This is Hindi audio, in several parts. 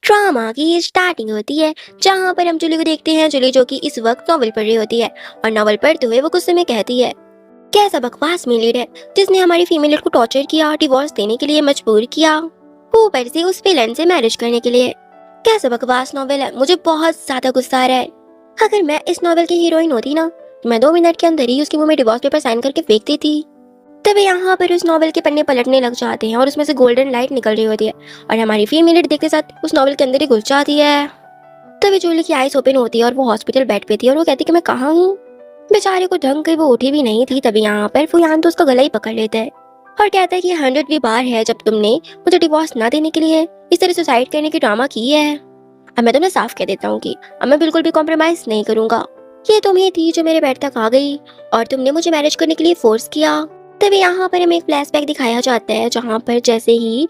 ड्रामा की स्टार्टिंग होती है जहाँ पर हम जूली को देखते हैं। जूली जो कि इस वक्त नॉवल पढ़ रही होती है और नॉवल पढ़ते हुए वो गुस्से में कहती है, कैसा बकवास मेल लीड है जिसने हमारी फीमेल लीड को टॉर्चर किया, डिवोर्स देने के लिए मजबूर किया, ऊपर से उस विलन से मैरिज करने के लिए। कैसा बकवास नॉवल है, मुझे बहुत ज्यादा गुस्सा आ रहा है। अगर मैं इस नॉवल की हीरोइन होती ना तो मैं 2 मिनट के अंदर ही उसके मुंह में डिवोर्स पेपर साइन करके फेंक देती। तभी यहाँ पर उस नॉवल के पन्ने पलटने लग जाते हैं और उसमें से गोल्डन लाइट निकल रही होती है और हमारी फीमेल लीड देखते साथ उस नॉवल के अंदर ही घुस जाती है। तभी जूली की आईज ओपन होती है और वो हॉस्पिटल बेड पे थी और वो कहती कि मैं कहाँ हूँ। बेचारे को ढंग के वो उठी भी नहीं थी। तभी यहाँ पर फुयान तो उसका गला ही पकड़ लेता है और कहता है कि 100वीं बार है जब तुमने मुझे डिवोर्स ना देने के लिए इस तरह सुसाइड करने की ड्रामा की है। अब मैं तुम्हें साफ कह देता हूँ कि अब मैं बिल्कुल भी कॉम्प्रोमाइज नहीं करूंगा। ये तुम ही थी जो मेरे बेड तक आ गई और तुमने मुझे मैरिज करने के लिए फोर्स किया। तभी यहाँ पर हमें एक फ्लैशबैक दिखाया जाता है जहाँ पर जैसे ही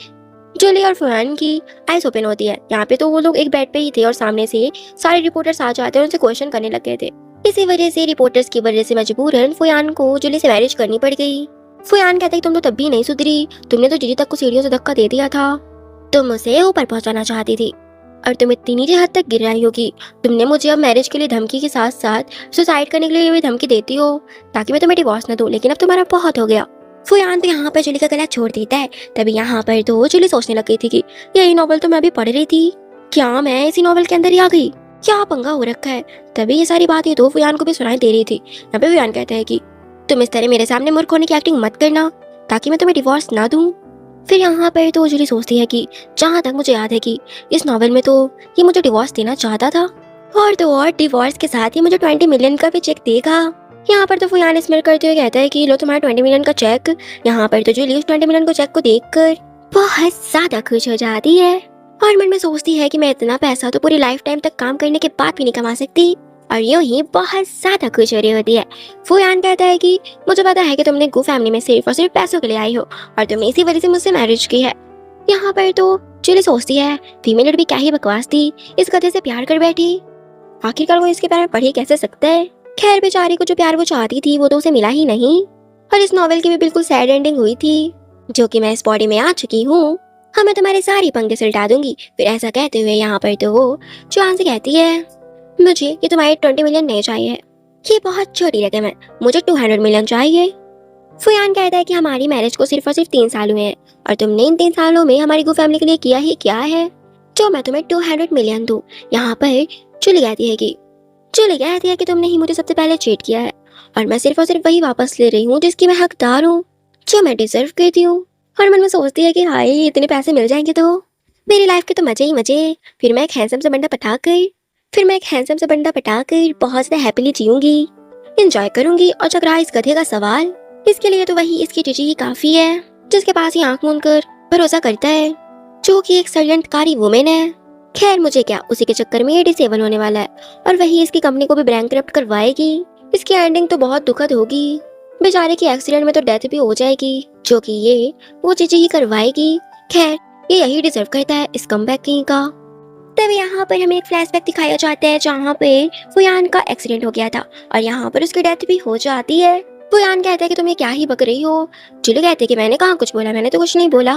जूली और फुयान की आईज ओपन होती है, यहाँ पे तो वो लोग एक बेड पे ही थे और सामने से सारे रिपोर्टर्स आ जाते हैं और उनसे क्वेश्चन करने लग गए थे। इसी वजह से रिपोर्टर्स की वजह से मजबूरन फुयान को जूली से मैरिज करनी पड़ गई। फुयान कहते तुम तो तब भी नहीं सुधरी, तुमने तो जीजी तक को सीढ़ियों से धक्का दे दिया था। तुम उसे ऊपर पहुंचाना चाहती थी और तुम इतनी नीचे हद तक गिर आई हो कि तुमने मुझे अब मैरिज के लिए धमकी के साथ साथ सुसाइड करने के लिए भी धमकी देती हो ताकि मैं तुम्हें डिवोर्स न दूं। लेकिन अब तुम्हारा बहुत हो गया। फुयान तो यहाँ पर जूली का गला छोड़ देता है। तभी यहाँ पर तो जूली सोचने लग गई थी कि यही नॉवल तो मैं अभी पढ़ रही थी, क्या मैं इसी नॉवल के अंदर ही आ गई, क्या पंगा हो रखा है। तभी ये सारी बातें तो फुयान को भी सुनाई दे रही थी। यहाँ पे फुयान कहता है कि तुम इस तरह मेरे सामने मूर्ख होने की एक्टिंग मत करना ताकि मैं तुम्हें डिवोर्स ना दूं। फिर यहाँ पर तो जूली सोचती है कि जहाँ तक मुझे याद है कि इस नॉवल में तो ये मुझे डिवोर्स देना चाहता था और तो और डिवोर्स के साथ ही मुझे 20 मिलियन का भी चेक देगा। यहाँ पर तो फुयान स्मेल करते हुए कहता है कि लो तुम्हारा 20 मिलियन का चेक। यहाँ पर तो जूली उस 20 मिलियन को चेक को देखकर बहुत ज्यादा खुश हो जाती है और मन में सोचती है कि मैं इतना पैसा तो पूरी लाइफ टाइम तक काम करने के बाद भी नहीं कमा सकती और यूं ही बहुत ज्यादा खुश हो रही होती है। फुयान कहता है कि मुझे पता है कि तुमने गु फैमिली में सिर्फ और सिर्फ पैसों के लिए आई हो और तुमने इसी वजह से मुझसे मैरिज की है। यहाँ पर तो जूली सोचती है फीमेल भी क्या ही बकवास थी, इस गधे से प्यार कर बैठी, आखिरकार वो इसके प्यार में पढ़ ही कैसे सकता है। खैर बेचारी को जो प्यार वो चाहती थी वो तो उसे मिला ही नहीं और इस नॉवेल की भी बिल्कुल सैड एंडिंग हुई थी जो कि मैं इस बॉडी में आ चुकी हूँ। हाँ मैं तुम्हारे सारी पंगे सुलटा दूंगी। फिर ऐसा कहते हुए यहाँ पर तो वो जुआन से कहती है मुझे ये तुम्हारे 20 मिलियन नहीं चाहिए, ये बहुत छोटी रकम है, मुझे 200 मिलियन चाहिए। फुयान कहता है कि हमारी मैरिज को सिर्फ और सिर्फ 3 साल हुए हैं और तुमने इन 3 सालों में हमारी गु फैमिली के लिए किया ही क्या है जो मैं तुम्हें 200 मिलियन दूं। यहाँ पर जूली कहती है कि तुमने ही मुझे सबसे पहले चीट किया है और मैं सिर्फ और सिर्फ वही वापस ले रही हूँ जिसकी मैं हकदार हूँ, जो मैं डिजर्व करती हूँ। और मन में सोचती है कि हाय इतने पैसे मिल जाएंगे तो मेरी लाइफ के तो मजे ही मजे। फिर मैं एक हैंडसम सा बंदा पटाकर बहुत ज्यादा हैप्पीली जीऊंगी, एंजॉय करूंगी। और जग रहा इस गधे का सवाल, इसके लिए तो वही इसकी जीजी ही काफी है जिसके पास ही आंख मूंद कर भरोसा करता है, जो कि एक षड्यंत्रकारी वुमेन है। खैर मुझे क्या, उसी के चक्कर में ये डिसेबल होने वाला है और वही इसकी कंपनी को भी बैंकरप्ट करवाएगी। इसकी एंडिंग तो बहुत दुखद होगी, बेचारे की एक्सीडेंट में तो डेथ भी हो जाएगी जो कि ये वो जीजी ही करवाएगी। खैर ये यही डिजर्व करता है इस कमबैक किंग का। तभी यहाँ पर हमें एक फ्लैशबैक दिखाया जाता है जहाँ पे फुयान का एक्सीडेंट हो गया था और यहाँ पर उसकी डेथ भी हो जाती है। फुयान कहता है कि तुम ये क्या ही बक रही हो। जूली कहते है कि मैंने कहाँ कुछ बोला, मैंने तो कुछ नहीं बोला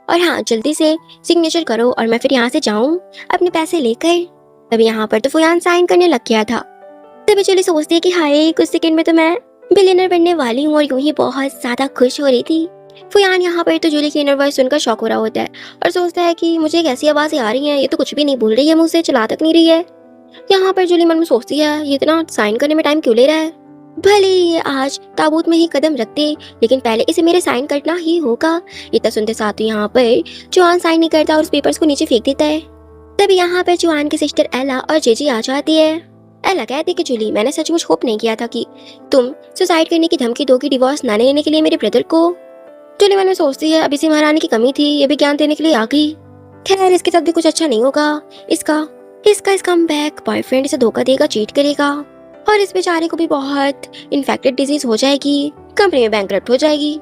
और हाँ जल्दी से सिग्नेचर करो और मैं फिर यहाँ से जाऊँ अपने पैसे लेकर। तभी यहाँ पर तो फुयान साइन करने लग गया था। तभी जूली सोचती है कि हाय कुछ सेकंड में तो मैं बिलियनर बनने वाली हूँ और यूं ही बहुत ज्यादा खुश हो रही थी। फुयान यहाँ पर तो जूली की इनर वॉइस सुनकर शॉक हो रहा होता है और सोचता है कि मुझे एक ऐसी आवाजें आ रही हैं, ये तो कुछ भी नहीं बोल रही है, मुझसे चला तक नहीं रही है। यहाँ पर जूली मन में सोचती है ये इतना साइन करने में टाइम क्यों ले रहा है, भले ये आज ताबूत में ही कदम रख दे लेकिन पहले इसे मेरे साइन करना ही होगा। इतना सुनते साथ ही यहाँ पर जुआन साइन नहीं करता और उस पेपर्स को नीचे फेंक देता है। तभी यहाँ पर जुआन की सिस्टर एला और जेजी आ जाती है। एला कहती कि जूली मैंने सचमुच होप नहीं किया था कि तुम सुसाइड करने की धमकी दोगी डिवोर्स ना लेने के लिए मेरे ब्रदर को। जूली मन में सोचती है अभी से महारानी की कमी थी, ये भी ज्ञान देने के लिए आ गई। खैर इसके साथ भी कुछ अच्छा नहीं होगा, इसका कमबैक बॉयफ्रेंड इसे धोखा देगा, चीट करेगा और इस बेचारे को भी बहुत इन्फेक्टेड डिजीज हो जाएगी, कंपनी में बैंकरप्ट हो जाएगी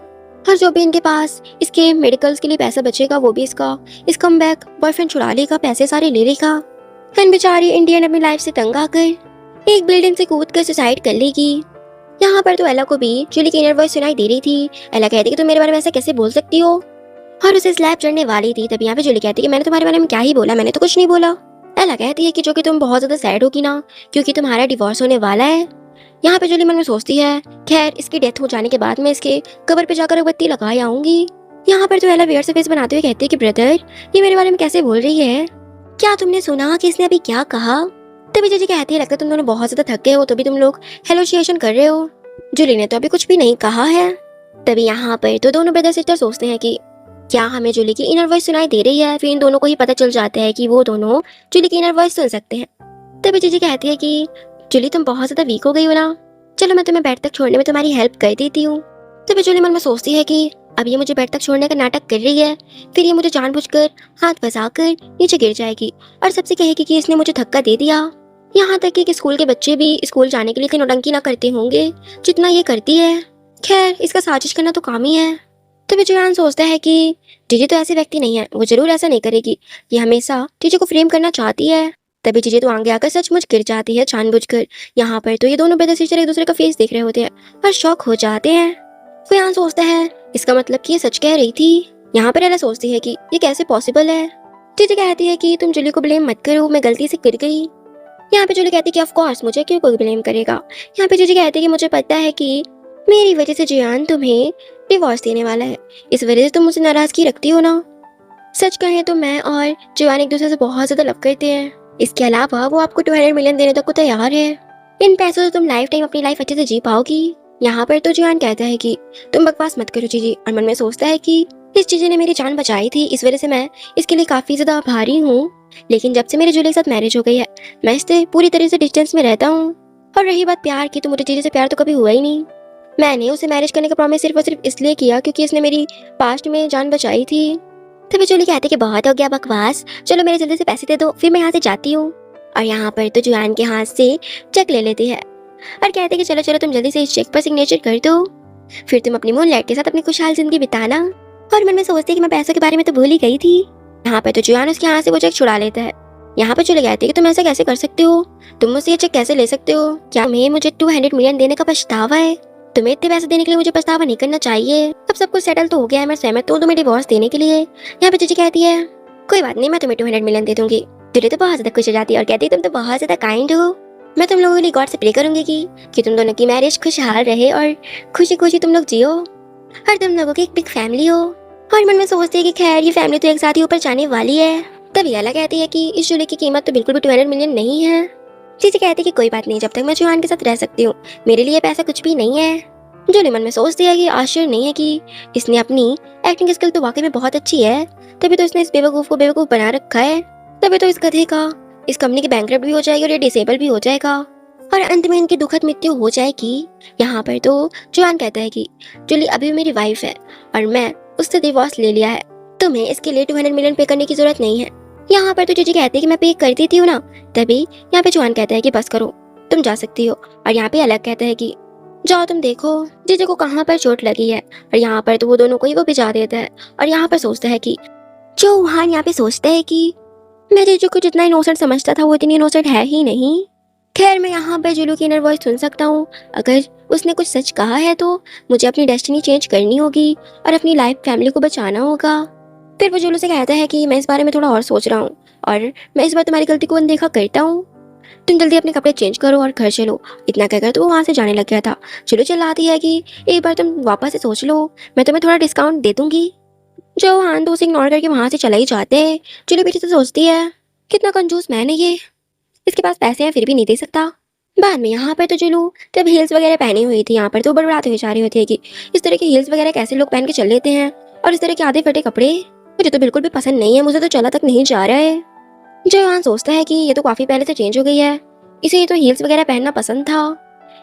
और जो भी इनके पास इसके मेडिकल्स के लिए पैसा बचेगा वो भी इस कमबैक बॉयफ्रेंड छुड़ा लेगा, पैसे सारे ले लेगा। एंड बेचारी इंडियन अपनी लाइफ से तंग आकर एक बिल्डिंग से कूद कर सुसाइड कर लेगी। यहाँ पर तो एला को भी जूली की इनर वॉइस सुनाई दे रही थी। एला कहती कि तुम मेरे बारे में ऐसा कैसे बोल सकती हो और उसे स्लैब चढ़ने वाली थी। तभी यहाँ पे जूली कहती है कि मैंने तुम्हारे बारे में क्या ही बोला, मैंने तो कुछ नहीं बोला। एला कहती है कि जो कि तुम बहुत ज्यादा सैड होगी ना, क्योंकि तुम्हारा डिवोर्स होने वाला है। यहाँ पे जूली मन में सोचती है, खैर इसकी डेथ हो जाने के बाद मैं इसके कब्र पे जाकर अगरबत्ती लगा आऊंगी। यहाँ पर तो एला वियर से फेस बनाते हुए कहती है कि ब्रदर, ये मेरे बारे में कैसे बोल रही है, क्या तुमने सुना कि इसने अभी क्या कहा? तभी जीजी कहती है लगता है तुम दोनों बहुत ज्यादा थके हो, तभी तुम लोग हेलोसिएशन कर रहे हो। जूली ने तो अभी कुछ भी नहीं कहा है। तभी यहाँ पर तो दोनों ब्रदर सिस्टर सोचते हैं कि क्या हमें जूली की इनर वॉइस सुनाई दे रही है। फिर इन दोनों को ही पता चल जाता है कि वो दोनों जूली की इनर वॉइस सुन सकते हैं। तभी जीजी कहती है कि जूली तुम बहुत ज्यादा वीक हो गई हो ना, चलो मैं तुम्हें बेड तक छोड़ने में तुम्हारी हेल्प कर देती हूँ। तभी जूली मन में सोचती है कि अब ये मुझे बेड तक छोड़ने का नाटक कर रही है, फिर ये मुझे जानबूझकर हाथ फंसाकर नीचे गिर जाएगी और सबसे कहेगी कि इसने मुझे धक्का दे दिया। यहाँ तक कि स्कूल के बच्चे भी स्कूल जाने के लिए इतनी नौटंकी ना करते होंगे जितना ये करती है। खैर इसका साजिश करना तो काम ही है। तभी जुयान सोचता है कि जीजी तो ऐसे व्यक्ति नहीं है, वो जरूर ऐसा नहीं करेगी, ये हमेशा जीजी को फ्रेम करना चाहती है। तभी जीजी तो आगे आकर सचमुच गिर जाती है जानबूझकर। यहाँ पर तो ये दोनों ब्रदर सिस्टर एक दूसरे का फेस देख रहे होते हैं और शॉक हो जाते हैं। वो यहाँ सोचता है इसका मतलब कि ये सच कह रही थी। यहाँ पर एला सोचती है कि ये कैसे पॉसिबल है। जीजी कहती है कि तुम जूली को ब्लेम मत करो, मैं गलती से गिर गई। यहाँ पे जूली कहती है कि ऑफ कोर्स मुझे क्यों कोई ब्लेम करेगा। यहाँ पे जीजी कहती है कि मुझे पता है कि मेरी वजह से जियान तुम्हें डिवोर्स देने वाला है, इस वजह से तुम मुझसे नाराजगी रखती हो ना। सच कहें तो मैं और जियान एक दूसरे से बहुत ज्यादा लव करते हैं। इसके अलावा वो आपको 200 मिलियन देने तक को तैयार है। इन पैसों से तुम लाइफ टाइम अपनी लाइफ अच्छे से जी पाओगी। यहाँ पर तो जियान कहता है कि तुम बकवास मत करो जीजी, और मन में सोचता है कि इस चीज़ ने मेरी जान बचाई थी, इस वजह से मैं इसके लिए काफी ज्यादा आभारी हूँ। लेकिन जब से मेरे जूली के साथ मैरिज हो गई है, मैं इससे पूरी तरह से डिस्टेंस में रहता हूँ। और रही बात प्यार की, तो मुझे जीजी से प्यार तो कभी हुआ ही नहीं। मैंने उसे मैरिज करने का प्रॉमिस सिर्फ और सिर्फ इसलिए किया क्योंकि इसने मेरी पास्ट में जान बचाई थी। तभी जूली कहती है कि बहुत हो गया बकवास, चलो मेरे जल्दी से पैसे दे दो, फिर मैं यहाँ से जाती हूँ। और यहाँ पर तो जुआन के हाथ से चेक ले लेती है और कहते कि चलो चलो तुम जल्दी से इस चेक पर सिग्नेचर कर दो, फिर तुम अपनी मूनलाइट के साथ अपनी खुशहाल जिंदगी बिताना। और मन में सोचती है कि मैं पैसों के बारे में तो भूल ही गई थी। यहाँ पर तो जुआन उसके हाथ से वो चेक छुड़ा लेता है। यहाँ पर जूली कहती है कि तुम ऐसा कैसे कर सकते हो, तुम मुझसे ये चेक कैसे ले सकते हो, क्या तुम्हें मुझे 200 मिलियन देने का पछतावा है? तुम्हें इतने पैसे देने के लिए मुझे पछतावा नहीं करना चाहिए। अब सब कुछ सेटल तो हो गया है, मैं सहमत हूँ तुम्हें डिवोर्स देने के लिए। यहाँ पे जीजी कहती है कोई बात नहीं, मैं तुम्हें 200 मिलियन दे दूंगी। जूली तो बहुत ज्यादा खुश हो जाती है और कहती है तुम तो बहुत ज्यादा काइंड हो। मैं तुम लोगों के लिए गॉड से प्रे करूंगी कि तुम दोनों की मैरिज खुशहाल रहे और खुशी खुशी तुम लोग जियो और तुम लोगों की एक बिग फैमिली हो। और मन में सोचती है कि खैर ये फैमिली तो एक साथ ही ऊपर जाने वाली है। तभी एला कहती है कि इस जूली की कीमत तो बिल्कुल भी 200 मिलियन नहीं है। जीजी कहती है कि कोई बात नहीं, जब तक मैं जुआन के साथ रह सकती हूँ मेरे लिए पैसा कुछ भी नहीं है। जूली मन में सोचती है कि आश्चर्य नहीं है कि इसने अपनी एक्टिंग स्किल तो वाकई में बहुत अच्छी है, तभी तो इसने इस बेवकूफ को बेवकूफ बना रखा है। तभी तो इस गधे का इस कंपनी की बैंकरप्ट भी हो जाएगी और ये डिसेबल भी हो जाएगा और अंत में इनकी दुखद मृत्यु हो जाएगी। यहाँ पर तो जुआन कहता है कि जूली अभी भी मेरी वाइफ है और मैं उससे डिवोर्स ले लिया है, तुम्हें इसके लिए 200 मिलियन पे करने की जरूरत नहीं है। यहाँ पर तो जीजी कहती है कि मैं पे कर देती हूँ ना। तभी यहाँ पे जुआन कहता है कि बस करो, तुम जा सकती हो। और यहाँ पे अलग कहता है कि जाओ तुम देखो जीजी को कहाँ पर चोट लगी है। और यहाँ पर तो वो दोनों को ही वो भिजा देता है। और यहाँ पर सोचता है कि चौहान यहाँ पे सोचता है कि मैं जीजू को जितना इनोसेंट समझता था वो इतनी इनोसेंट है ही नहीं। खैर मैं यहाँ पर जुलू की इनर वॉइस सुन सकता हूँ, अगर उसने कुछ सच कहा है तो मुझे अपनी डेस्टिनी चेंज करनी होगी और अपनी लाइफ फैमिली को बचाना होगा। फिर वो जुलू से कहता है कि मैं इस बारे में थोड़ा और सोच रहा हूँ और मैं इस बार तुम्हारी गलती को अनदेखा करता हूँ, तुम जल्दी अपने कपड़े चेंज करो और घर चलो। इतना कहकर तो वो वहाँ से जाने लग गया था। जुलू चिल्लाती है कि एक बार तुम वापस से सोच लो, मैं तुम्हें थोड़ा डिस्काउंट दे दूंगी। जो हान तो उसे इग्नोर करके वहाँ से चला ही जाते हैं। जुलू पीछे से सोचती है कितना कंजूस मैन है ये, इसके पास पैसे हैं फिर भी नहीं दे सकता। बाद में यहाँ पर तो जुलू जब हील्स वगैरह पहनी हुई थी, यहाँ पर तो बड़बड़ाते हुए जा रही होती है कि इस तरह की हील्स वगैरह कैसे लोग पहन के चल लेते हैं और इस तरह के आधे फटे कपड़े मुझे तो बिल्कुल भी पसंद नहीं है, मुझे तो चला तक नहीं जा रहा है। जो यहाँ सोचता है कि ये तो काफी पहले से चेंज हो गई है, इसे ये तो हील्स वगैरह पहनना पसंद था।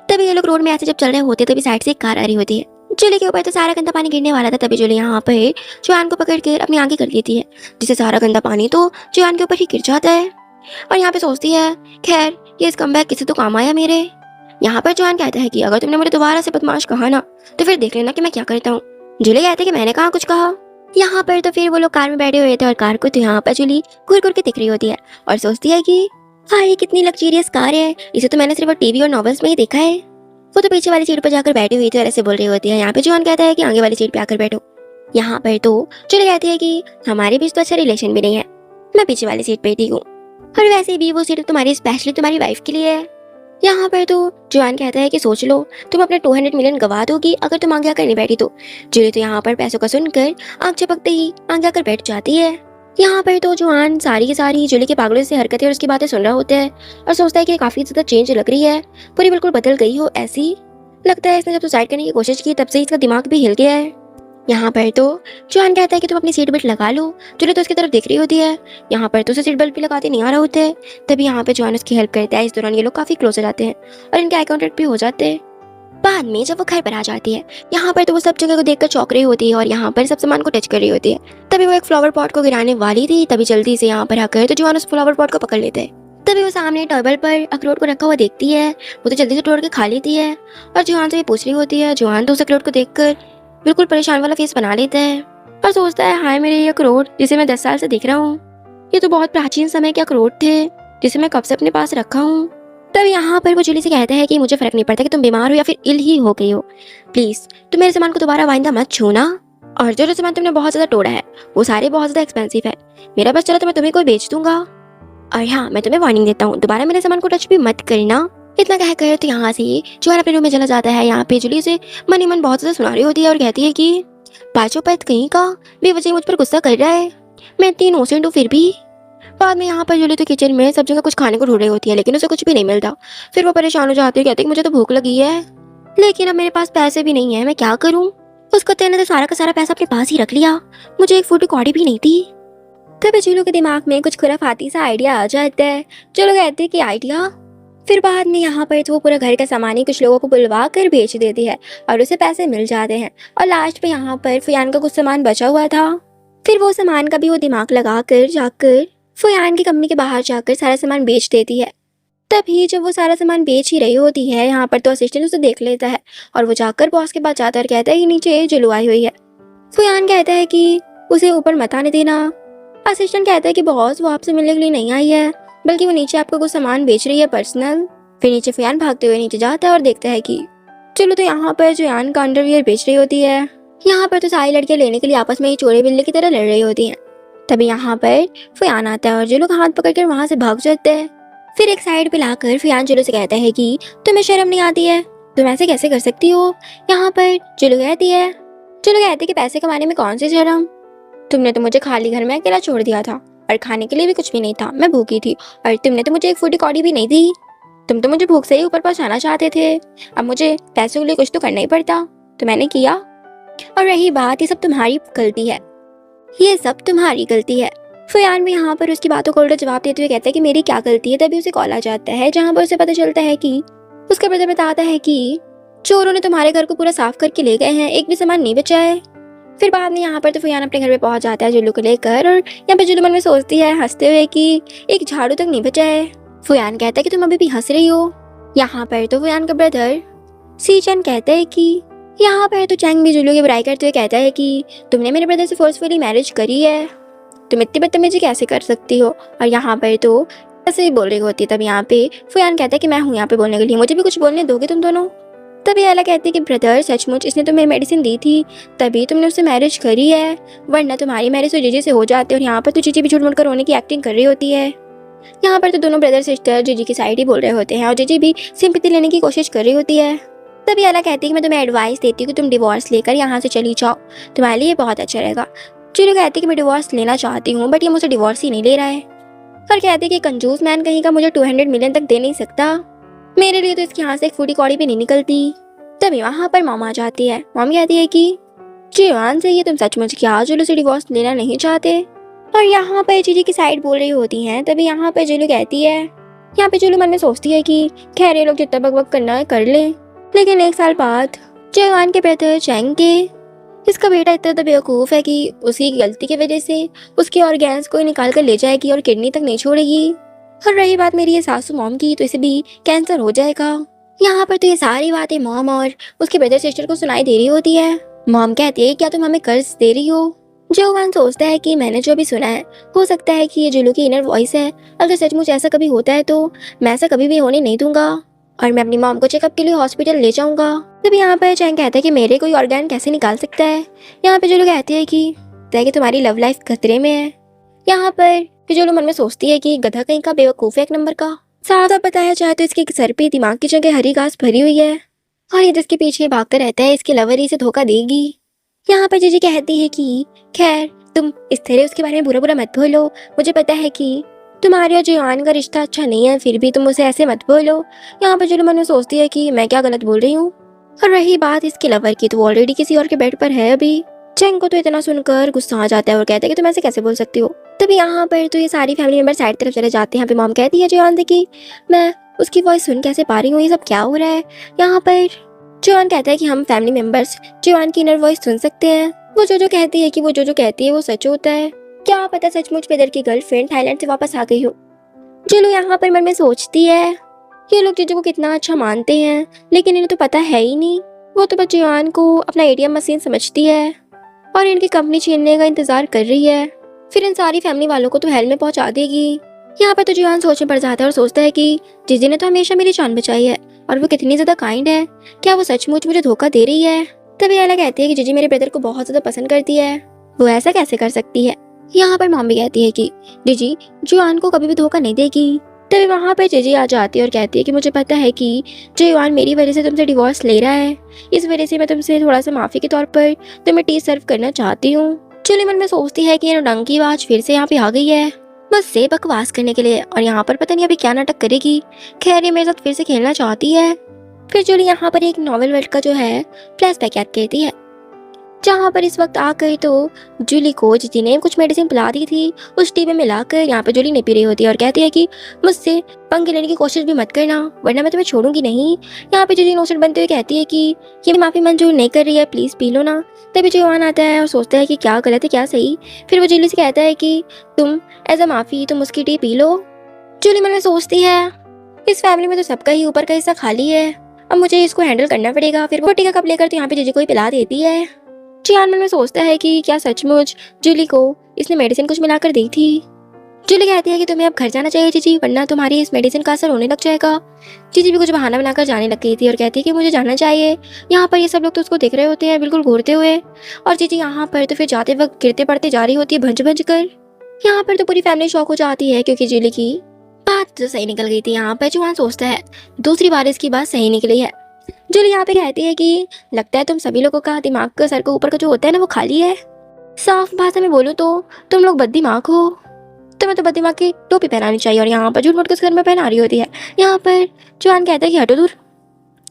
तभी ये लोग रोड में ऐसे जब चल रहे होते तभी साइड से एक कार आ रही होती है। जूली के ऊपर तो सारा गंदा पानी गिरने वाला था। तभी जूली यहाँ पे जोआन को पकड़ कर अपनी आंखें कर लेती है, जिससे सारा गंदा पानी तो जोआन के ऊपर ही गिर जाता है। और यहाँ पे सोचती है खैर ये इस कमबैक किसी तो काम आया मेरे। यहाँ पर जोआन कहता है कि अगर तुमने मुझे दोबारा से बदमाश कहा ना तो फिर देख लेना कि मैं क्या करता हूँ। जूली कहती है कि मैंने कहा कुछ कहा। यहाँ पर तो फिर वो लोग कार में बैठे हुए थे और कार को तो यहाँ पर जूली घूर घूर के दिख रही होती है और सोचती है कि हाँ ये कितनी लग्जरियस कार है, इसे तो मैंने सिर्फ टीवी और नॉवेल्स में ही देखा है। वो तो पीछे वाली सीट पर जाकर बैठी हुई थी और ऐसे बोल रही होती है। यहाँ पे जोआन कहता है कि आगे वाली सीट पे आकर बैठो। यहाँ पर तो जुली कहती है कि हमारे बीच तो अच्छा रिलेशन भी नहीं है, मैं पीछे वाली सीट बैठी हूँ और वैसे भी वो सीट तुम्हारी स्पेशली तुम्हारी वाइफ के लिए है। यहाँ पर तो जोआन कहता है कि सोच लो तुम अपने 200 मिलियन गवा दोगी अगर तुम आगे आकर नहीं बैठी तो। जुली तो यहाँ पर पैसों का सुनकर आंख झपकते ही आगे आकर बैठ जाती है। यहाँ पर तो जोआन सारी की सारी जुली के पागलों से हरकतें और उसकी बातें सुन रहा होता है और सोचता है कि काफी ज्यादा चेंज लग रही है, पूरी बिल्कुल बदल गई हो ऐसी। लगता है इसने जब सुसाइड करने की कोशिश की तब से इसका दिमाग भी हिल गया है। यहाँ पर तो जोआन कहता है कि तुम अपनी सीट बेल्ट लगा लो। जुली तो उसकी तरफ देख रही होती है। यहाँ पर तो उसे सीट बेल्ट भी लगाते नहीं आ रहा होता है। तभी यहाँ पे जोआन उसकी हेल्प करता है। इस दौरान ये लोग काफी क्लोज हो जाते हैं और इनके आई कांटेक्ट भी हो जाते हैं। बाद में जब वो घर पर आ जाती है, यहाँ पर तो वो सब जगह को देखकर चौंक रही होती है और यहाँ पर सब सामान को टच कर रही होती है। तभी वो एक फ्लावर पॉट को गिराने वाली थी, तभी जल्दी से यहाँ पर आकर तो जोआन उस फ्लावर पॉट को पकड़ लेते हैं। तभी वो सामने टेबल पर अखरोट को रखा हुआ देखती है। वो तो जल्दी से तोड़ के खा लेती है और जोआन से ये पूछ रही होती है। जोआन तो उस अखरोट को देखकर बिल्कुल परेशान वाला फेस बना लेता है और सोचता है हाय मेरे ये अखरोट जिसे मैं 10 साल से देख रहा हूँ, ये तो बहुत प्राचीन समय के अखरोट थे जिसे मैं कब से अपने पास रखा हूँ। तब यहाँ पर वो जुली से कहता है कि मुझे फर्क नहीं पड़ता कि तुम बीमार हो या फिर इल ही हो गई हो, प्लीज तुम मेरे सामान को दोबारा आइंदा मत छूना। और जो सामान तुमने बहुत ज्यादा तोड़ा है वो सारे बहुत ज्यादा एक्सपेंसिव है, मेरा बस चला तो मैं तुम्हें कोई बेच दूंगा। और हाँ मैं तुम्हें वार्निंग देता हूँ दोबारा मेरे सामान को टच भी मत करना। इतना कहकर तो यहाँ से जोआन अपने रूम में चला जाता है। यहाँ पे जुली से मन ही मन बहुत ज्यादा सुना रही होती है और कहती है कि पाचोपैत कहीं का बेवजह मुझ पर गुस्सा कर रहा है, मैं इतनी इनोसेंट हूँ फिर भी। बाद में यहाँ पर जुली तो किचन में सब जगह कुछ खाने को ढूंढ रही होती है लेकिन उसे कुछ भी नहीं मिलता। फिर वो परेशान हो जाती है, कहती है कि मुझे तो भूख लगी है लेकिन अब मेरे पास पैसे भी नहीं है, मैं क्या करूँ। उसको तेने तो सारा का सारा पैसा अपने पास ही रख लिया, मुझे एक फूटी कौड़ी भी नहीं थी। तभी जुलू के दिमाग में कुछ खुराफाती सा आइडिया आ जाता है। जुलू कहती है कि आइडिया। फिर बाद में यहाँ पर तो वो पूरा घर का सामान ही कुछ लोगों को बुलवा कर बेच देती है और उसे पैसे मिल जाते हैं और लास्ट पे यहाँ पर फुयान का कुछ सामान बचा हुआ था। फिर वो सामान का भी वो दिमाग लगा कर जाकर फुयान की कंपनी के बाहर जाकर सारा सामान बेच देती है। तभी जब वो सारा सामान बेच ही रही होती है यहाँ पर तो असिस्टेंट उसे देख लेता है और वो जाकर बॉस के पास जाता है और कहता है कि नीचे जुलू आई हुई है। फुयान कहता है कि उसे ऊपर मत आने देना। असिस्टेंट कहता है कि बॉस वो आपसे मिलने के लिए नहीं आई है बल्कि वो नीचे आपको कुछ सामान बेच रही है पर्सनल। फिर नीचे फुयान भागते हुए नीचे जाता है और देखता है कि चलो तो यहाँ पर जोआन का अंडरवियर बेच रही होती है। यहाँ पर तो सारी लड़कियां लेने के लिए आपस में ही चोरे बिल्ली की तरह लड़ रही होती हैं। तभी यहाँ पर फुयान आता है और जो लोग हाथ पकड़कर वहां से भाग जाते हैं। फिर एक साइड पे लाकर फुयान जुलू से कहता है कि तुम्हें शर्म नहीं आती है, तुम ऐसे कैसे कर सकती हो। यहाँ पर जुलू कहती है कि पैसे कमाने में कौन सी शर्म, तुमने तो मुझे खाली घर में अकेला छोड़ दिया था और खाने के लिए भी कुछ भी नहीं था, मैं भूखी थी और तुमने तो मुझे एक फूटी कौड़ी भी नहीं दी। तुम तो मुझे भूख से ही ऊपर पहुंचाना चाहते थे, अब मुझे पैसों के लिए कुछ तो करना ही पड़ता तो मैंने किया। और रही बात, ये सब तुम्हारी गलती है, ये सब तुम्हारी गलती है। फुयान भी यहाँ पर उसकी बातों को उल्टा जवाब देते हुए कहता है कि मेरी क्या गलती है। तभी उसे कॉल आ जाता है जहाँ पर उसे पता चलता है कि उसका ब्रदर बताता है कि चोरों ने तुम्हारे घर को पूरा साफ करके ले गए हैं, एक भी सामान नहीं बचा है। फिर बाद में यहाँ पर तो फुयान अपने घर पे पहुंच जाता है जुल्लू को लेकर और यहाँ पे जुल्लू मन में सोचती है हंसते हुए कि एक झाड़ू तक नहीं बचा है। फुयान कहता है कि तुम अभी भी हंस रही हो। यहाँ पर तो फुयान का ब्रदर सीचन कहता है कि यहाँ पर तो चैंग भी जुल्लू की बुराई करते हुए कहता है कि तुमने मेरे ब्रदर से फोर्सफुली मैरिज करी है, तुम इतनी बदतमीजी कैसे कर सकती हो। और यहाँ पर तो ऐसे ही बोल रही होती है। तब यहाँ पे फुयान कहता है कि मैं हूँ यहाँ पे बोलने के लिए, मुझे भी कुछ बोलने दोगे तुम दोनों। तभी एला कहती है कि ब्रदर सचमुच इसने तुम्हें मेडिसिन दी थी तभी तुमने उससे मैरिज करी है, वरना तुम्हारी मैरिज तो जीजी से हो जाती है। और यहाँ पर तो जीजी भी झूठ मूठ कर रोने की एक्टिंग कर रही होती है। यहाँ पर तो दोनों ब्रदर सिस्टर जीजी की साइड ही बोल रहे होते हैं और जीजी भी सिंपैथी लेने की कोशिश कर रही होती है। तभी एला कहती है कि मैं तुम्हें एडवाइस देती हूँ कि तुम डिवोर्स लेकर यहाँ से चली जाओ, तुम्हारे लिए बहुत अच्छा रहेगा। जीजू कहती है कि मैं डिवोर्स लेना चाहती हूँ बट ये मुझे डिवोर्स ही नहीं ले रहा है और कहती है कि कंजूस मैन कहीं का मुझे 200 मिलियन तक दे नहीं सकता, मेरे लिए तो इसके यहाँ से एक फूटी कौड़ी भी नहीं निकलती। तभी वहाँ पर मॉम आ जाती है। मॉम कहती है कि जीवान से ये तुम सचमुच क्या जुलू से डिवोर्स लेना नहीं चाहते। और यहाँ पर जीजी की साइड बोल रही होती हैं। तभी यहाँ पर जुलू कहती है, यहाँ पे जुलू मन में सोचती है कि खैर ये लोग जितना बकबक करना है कर ले। लेकिन 1 साल बाद जीवान के ब्रदर चैंग के इसका बेटा इतना तो बेवकूफ़ है कि उसकी गलती की वजह से उसके ऑर्गेन्स को निकाल कर ले जाएगी और किडनी तक नहीं छोड़ेगी। और रही बात मेरी ये सासू मॉम की, तो इसे भी कैंसर हो जाएगा। यहाँ पर तो ये सारी बातें मॉम और उसके ब्रदर सिस्टर को सुनाई दे रही होती है। मॉम कहती है क्या तुम हमें कर्ज दे रही हो। जोवान सोचता है कि मैंने जो भी सुना है हो सकता है कि ये जुलू की इनर वॉइस है, अगर सचमुच ऐसा कभी होता है तो मैं ऐसा कभी भी होने नहीं दूंगा। और मैं अपनी मॉम को चेकअप के लिए हॉस्पिटल ले जाऊंगा। तब यहाँ पर चैंग कहता है कि मेरे कोई ऑर्गन कैसे निकाल सकता है। यहाँ पे जुली कहती है कि तुम्हारी लव लाइफ खतरे में है। यहाँ पर जुली मन में सोचती है कि गधा कहीं का बेवकूफ है एक नंबर का। सादा पता है चाहे तो इसके सर पे दिमाग की जगह हरी घास भरी हुई है और ये जिसके पीछे भागता रहता है इसके लवर ही से धोखा देगी। यहाँ पर जीजी कहती है कि खैर तुम इस तरह उसके बारे में बुरा बुरा मत बोलो। मुझे पता है कि तुम्हारे और जियान का रिश्ता अच्छा नहीं है, फिर भी तुम उसे ऐसे मत बोलो। यहाँ पर जुली मन में सोचती है कि मैं क्या गलत बोल रही हूँ। और रही बात इसके लवर की, तो वो ऑलरेडी किसी और के बेड पर है अभी। चैंग को तो इतना सुनकर गुस्सा आ जाता है और कहता है कि तुम ऐसे कैसे बोल सकती हो। तभी यहाँ पर तो ये सारी फैमिली मेंबर साइड तरफ चले जाते हैं। यहाँ पे मॉम कहती है जियान से कि मैं उसकी वॉइस सुन कैसे पा रही हूँ, ये सब क्या हो रहा है। यहाँ पर जियान कहता है कि हम फैमिली मेंबर्स जियान की इनर वॉइस सुन सकते हैं। वो जो कहती है कि वो जो कहती है वो सच होता है। क्या पता सचमुच पेदर की गर्लफ्रेंड थाईलैंड से वापस आ गई हो। जुलू यहाँ पर मन में सोचती है ये लोग जीजू को कितना अच्छा मानते हैं, लेकिन इन्हें तो पता है ही नहीं। वो तो बस जियान को अपना एटीएम मशीन समझती है और इनकी कंपनी छीनने का इंतजार कर रही है। फिर इन सारी फैमिली वालों को तो हेल में पहुंचा देगी। यहाँ पर तो जियान सोच में पड़ जाता है और सोचता है कि जीजी ने तो हमेशा मेरी जान बचाई है और वो कितनी ज्यादा काइंड है। क्या वो सचमुच मुझे धोखा दे रही है। तभी एला कहती है कि जीजी मेरे ब्रदर को बहुत ज्यादा पसंद करती है, वो ऐसा कैसे कर सकती है। यहाँ पर मम्मी कहती है कि जीजी जियान को कभी भी धोखा नहीं देगी। तभी वहाँ पे जीजी आ जाती है और कहती है कि मुझे पता है कि जियान मेरी वजह से तुमसे डिवोर्स ले रहा है, इस वजह से मैं तुमसे थोड़ा सा माफी के तौर पर तुम्हें टी सर्व करना चाहती हूँ। जुली मन में सोचती है कि ये नौटंकी आवाज फिर से यहाँ पे आ गई है बस से बकवास करने के लिए, और यहाँ पर पता नहीं अभी क्या नाटक करेगी। खैर ये मेरे साथ फिर से खेलना चाहती है। फिर जुली यहाँ पर एक नॉवल वर्ल्ड का जो है फ्लैशबैक याद करती है, जहाँ पर इस वक्त आकर तो जूली को जीजी ने कुछ मेडिसिन पिला दी थी, उस टी में मिलाकर यहाँ पे जूली नहीं पी रही होती है और कहती है कि मुझसे पंगे लेने की कोशिश भी मत करना वरना मैं तुम्हें छोड़ूंगी नहीं। यहाँ पे जूली इनोसेंट बनते हुए कहती है कि ये माफी मंजूर नहीं कर रही है, प्लीज पी लो ना। तभी जियान आता है और सोचता है कि क्या गलत है क्या सही। फिर वो जूली से कहता है कि तुम एज अ माफी तुम उसकी टी पी लो। जूली मन में सोचती है इस फैमिली में तो सबका ही ऊपर का हिस्सा खाली है, अब मुझे इसको हैंडल करना पड़ेगा। फिर वो टी का कप लेकर तो यहाँ पे जीजी को ही पिला देती है। जियान मन में सोचता है कि क्या सचमुच जूली को इसने मेडिसिन कुछ मिलाकर दी थी। जूली कहती है कि तुम्हें अब घर जाना चाहिए जीजी, वरना तुम्हारी इस मेडिसिन का असर होने लग जाएगा। जीजी भी कुछ बहाना बनाकर जाने लग गई थी और कहती है कि मुझे जाना चाहिए। यहाँ पर ये सब लोग तो उसको देख रहे होते हैं बिल्कुल घूरते हुए, और जीजी यहाँ पर तो फिर जाते वक्त गिरते पड़ते जा रही होती है भंज भंज कर। यहाँ पर तो पूरी फैमिली शॉक हो जाती है क्योंकि जूली की बात तो सही निकल गई थी। यहाँ पर जियान सोचता है दूसरी बार इसकी बात सही निकली है। जूली यहाँ पे कहती है कि लगता है तुम सभी लोगों का दिमाग का सर के ऊपर का जो होता है ना वो खाली है। साफ भाषा में बोलूं तो तुम लोग बददिमाग हो, तुम्हें तो बददिमाग की टोपी पहनानी चाहिए और यहाँ पर झूठ मूठ के घर में पहना रही होती है। यहाँ पर जवान कहता है कि हटो दूर।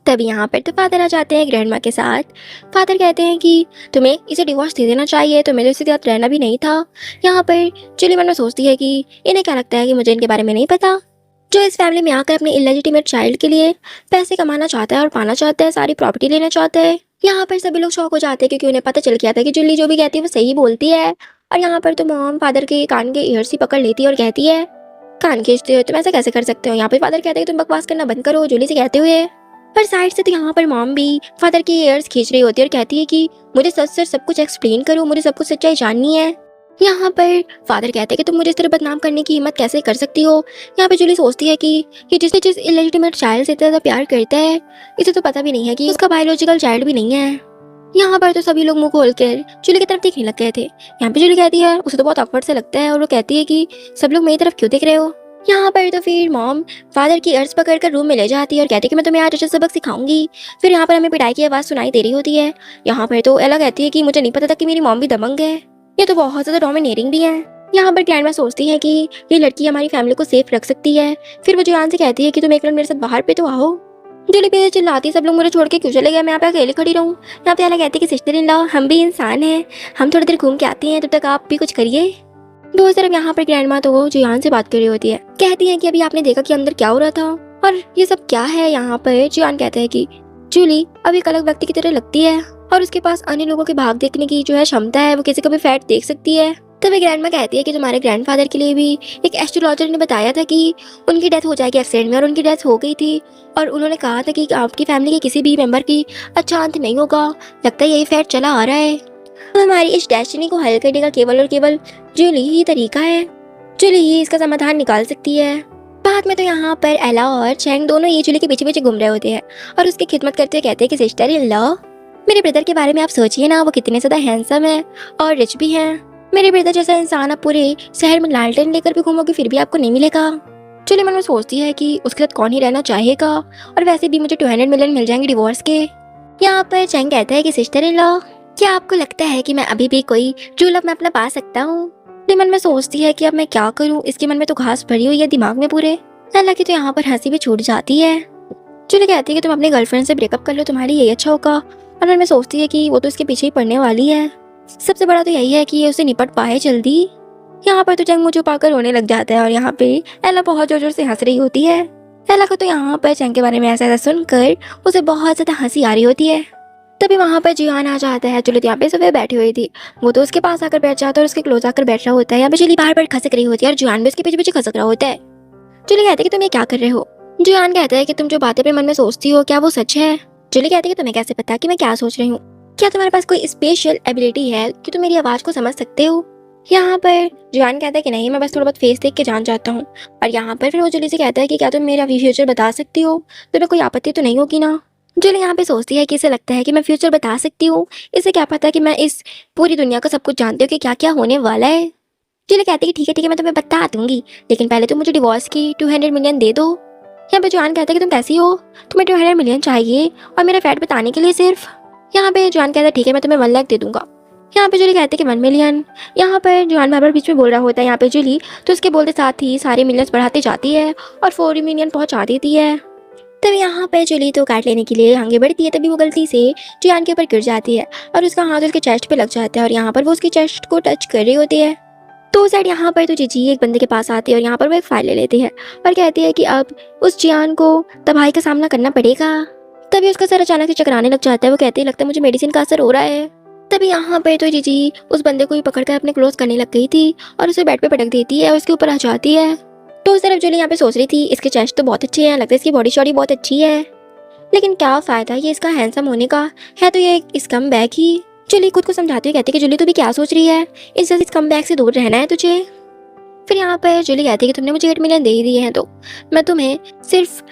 तभी यहाँ पर तो फादर आ जाते हैं ग्रैंड माँ के साथ। फादर कहते हैं कि तुम्हें इसे डिवोर्स दे देना चाहिए, तुम्हें तो इसके साथ रहना भी नहीं था। यहाँ पर जूली मन में सोचती है कि इन्हें क्या लगता है कि मुझे इनके बारे में नहीं पता, जो इस फैमिली में आकर अपने इलेजिटिमेट चाइल्ड के लिए पैसे कमाना चाहता है और पाना चाहता है, सारी प्रॉपर्टी लेना चाहता है। यहाँ पर सभी लोग शॉक हो जाते हैं क्योंकि उन्हें पता चल गया था कि जूली जो भी कहती है वो सही बोलती है। और यहाँ पर तो मॉम फादर के कान के ईयर्स ही पकड़ लेती है और कहती है कान खींचते हो तुम ऐसा कैसे कर सकते हो। यहाँ पे फादर कहते हैं तुम बकवास करना बंद करो जूली से कहते हुए। पर साइड से तो यहाँ पर मॉम भी फादर के ईयर्स खींच रही होती है और कहती है कि मुझे सच सच सब कुछ एक्सप्लेन करो, मुझे सब कुछ सच्चाई जाननी है। यहाँ पर फादर कहते हैं कि तुम मुझे इस तरह बदनाम करने की हिम्मत कैसे कर सकती हो। यहाँ पे जूली सोचती है कि ये जिस इलेजिटिमेट चाइल्ड से इतना ज़्यादा प्यार करता है इसे तो पता भी नहीं है कि उसका बायोलॉजिकल चाइल्ड भी नहीं है। यहाँ पर तो सभी लोग मुंह खोलकर जूली की तरफ देखने लग गए थे। यहाँ पे जूली कहती है उसे तो बहुत ऑकवर्ड से लगता है और वो कहती है कि सब लोग मेरी तरफ क्यों देख रहे हो। यहाँ पर तो फिर मॉम फादर की अर्ज पकड़कर रूम में ले जाती है और कहती है कि मैं तुम्हें आज अच्छा सबक सिखाऊंगी। फिर यहाँ पर हमें पिटाई की आवाज़ सुनाई दे रही होती है। यहाँ पर तो एला कहती है कि मुझे नहीं पता था कि मेरी मॉम भी दबंग है, ये तो बहुत ज़्यादा डोमिनेटिंग भी है। यहाँ पर ग्रैंडमा सोचती है कि ये लड़की हमारी फैमिली को सेफ रख सकती है। फिर वो जियान से कहती है कि तुम एक मिनट मेरे साथ बाहर पे तो आओ। जूली पे चिल्लाती सब लोग मुझे छोड़ के क्यों चले गए, मैं यहाँ पे अकेले खड़ी रहूँ। यहाँ पे एला कहती है कि सिस्टर इन लॉ हम भी इंसान हैं, हम थोड़ी देर घूम के आते हैं, तब तक आप भी कुछ करिए। दूसरी तरफ यहाँ पर ग्रैंडमा तो जियान से बात कर रही होती है, कहती है कि अभी आपने देखा कि अंदर क्या हो रहा था और ये सब क्या है। यहाँ पर जियान कहता है कि जूली अब एक अलग व्यक्ति की तरह लगती है और उसके पास अन्य लोगों के भाग देखने की जो है क्षमता है, वो किसी का भी फैट देख सकती है। तभी ग्रैंडमा कहती है कि तुम्हारे ग्रैंडफादर के लिए भी एक एस्ट्रोलॉजर ने बताया था कि उनकी डेथ हो जाएगी एक्सीडेंट में, और उनकी डेथ हो गई थी और उन्होंने कहा था कि आपकी फैमिली के किसी भी मेंबर की अच्छा अंत नहीं होगा। लगता है यही फैट चला आ रहा है। तो हमारी इस डेस्टिनी को हल करने का केवल और केवल जूली ही तरीका है, जूली ही इसका समाधान निकाल सकती है। बाद में तो यहाँ पर एला और चैंग दोनों ये जुली के पीछे पीछे घूम रहे होते हैं और उसकी खिदमत करते हुए कहते हैं कि सिस्टर इन लॉ, मेरे ब्रदर के बारे में आप सोचिए ना, वो कितने ज्यादा हैंडसम है और रिच भी हैं। मेरे ब्रदर जैसा इंसान आप पूरे शहर में लालटेन लेकर भी घूमोगे फिर भी आपको नहीं मिलेगा। जुली मन में सोचती है कि उसके साथ कौन ही रहना चाहेगा, और वैसे भी मुझे 200 मिलियन मिल जाएंगे डिवोर्स के। यहाँ पर चैंग कहता है कि सिस्टर इन लॉ, क्या आपको लगता है कि मैं अभी भी कोई ट्रू लव में अपना पा सकता हूँ? मन में सोचती है कि अब मैं क्या करूँ, इसके मन में तो घास भरी हुई है दिमाग में पूरे। हालांकि तो यहाँ पर हंसी भी छूट जाती है। जुली कहती है कि तुम अपने गर्लफ्रेंड से ब्रेकअप कर लो, तुम्हारे यही अच्छा होगा। और मन में सोचती है कि वो तो इसके पीछे ही पड़ने वाली है। सबसे बड़ा तो यही है कि ये उसे निपट पाए जल्दी। यहाँ पर तो चैंग मुझे पाकर रोने लग जाता है और यहाँ पे एला बहुत जोर जोर से हंस रही होती है। एला को तो यहाँ पर चैंग के बारे में ऐसा ऐसा सुनकर उसे बहुत ज्यादा हंसी आ रही होती है। तभी वहाँ पर जियान आ जाता है। जुली यहाँ पे सुबह बैठी हुई थी, वो तो उसके पास आकर बैठ जाता है और उसके क्लोज आकर बैठ रहा होता है। यहाँ पे जुली बार बार खसक रही होती है और जियान भी उसके पीछे पीछे खसक रहा होता है। जुली कहती है कि तुम ये क्या कर रहे हो? जियान कहता है कि तुम जो बातें अपने मन में सोचती हो क्या वो सच है? जुली कहती है कि तुम्हें कैसे पता कि मैं क्या सोच रही हूँ? क्या तुम्हारे पास कोई स्पेशल एबिलिटी है कि तुम मेरी आवाज को समझ सकते हो? यहाँ पर जियान कहता है कि नहीं, मैं बस थोड़ा बहुत फेस देख के जान जाता हूँ। और यहाँ पर फिर वो जुली से कहता है कि क्या तुम मेरा फ्यूचर बता सकती हो? तुम्हें कोई आपत्ति तो नहीं होगी ना? जुली यहाँ पे सोचती है कि इसे लगता है कि मैं फ्यूचर बता सकती हूँ, इसे क्या पता कि मैं इस पूरी दुनिया का सब कुछ जानती हूँ कि क्या क्या होने वाला है। जुली कहती है कि ठीक है मैं तुम्हें बता दूंगी, लेकिन पहले तुम मुझे डिवोर्स की 200 मिलियन दे दो। यहाँ पे जॉन कहता है कि तुम कैसी हो, तुम्हें 200 मिलियन चाहिए और मेरा फैट बताने के लिए सिर्फ? यहाँ पे जॉन कहता है ठीक है मैं तुम्हें 1 लाख दे दूंगा। यहाँ पे जुली कहती है कि 1 मिलियन। यहाँ पर जॉन बार बार बीच में बोल रहा होता है यहाँ पे जुली, तो उसके बोलते साथ ही सारे मिलियंस बढ़ाती जाती है और 4 मिलियन पहुंचा देती है। तभी यहाँ पे जुली तो काट लेने के लिए आगे बढ़ती है, तभी वो गलती से जियान के ऊपर गिर जाती है और उसका हाथ उसके चेस्ट पे लग जाता है और यहाँ पर वो उसके चेस्ट को टच कर रही होती है। तो साइड यहाँ पर तो जीजी एक बंदे के पास आती है और यहाँ पर वो एक फाइल ले लेती है और कहती है कि अब उस जियान को तबाही का सामना करना पड़ेगा। तभी उसका सर अचानक से चकराने लग जाता है। वो कहती है लगता है मुझे मेडिसिन का असर हो रहा है। तभी यहाँ पर तो जीजी उस बंदे को ही पकड़कर अपने क्लोज करने लग गई थी और उसे बेड पे पटक देती है और उसके ऊपर आ जाती है। तो उस तरफ जुली यहाँ पे सोच रही थी इसके चेस्ट तो बहुत अच्छे हैं, लगता है इसकी बॉडी शॉडी बहुत अच्छी है, लेकिन क्या फायदा ये इसका हैंडसम होने का, है तो ये स्कम बैग ही। जुली खुद को समझाती हुई कहती है कि जुली तू भी क्या सोच रही है, इस स्कम बैग से दूर रहना है तुझे। फिर यहाँ पर जुली कहती है कि तुमने मुझे 8 मिलियन दे ही दिए हैं तो मैं तुम्हें सिर्फ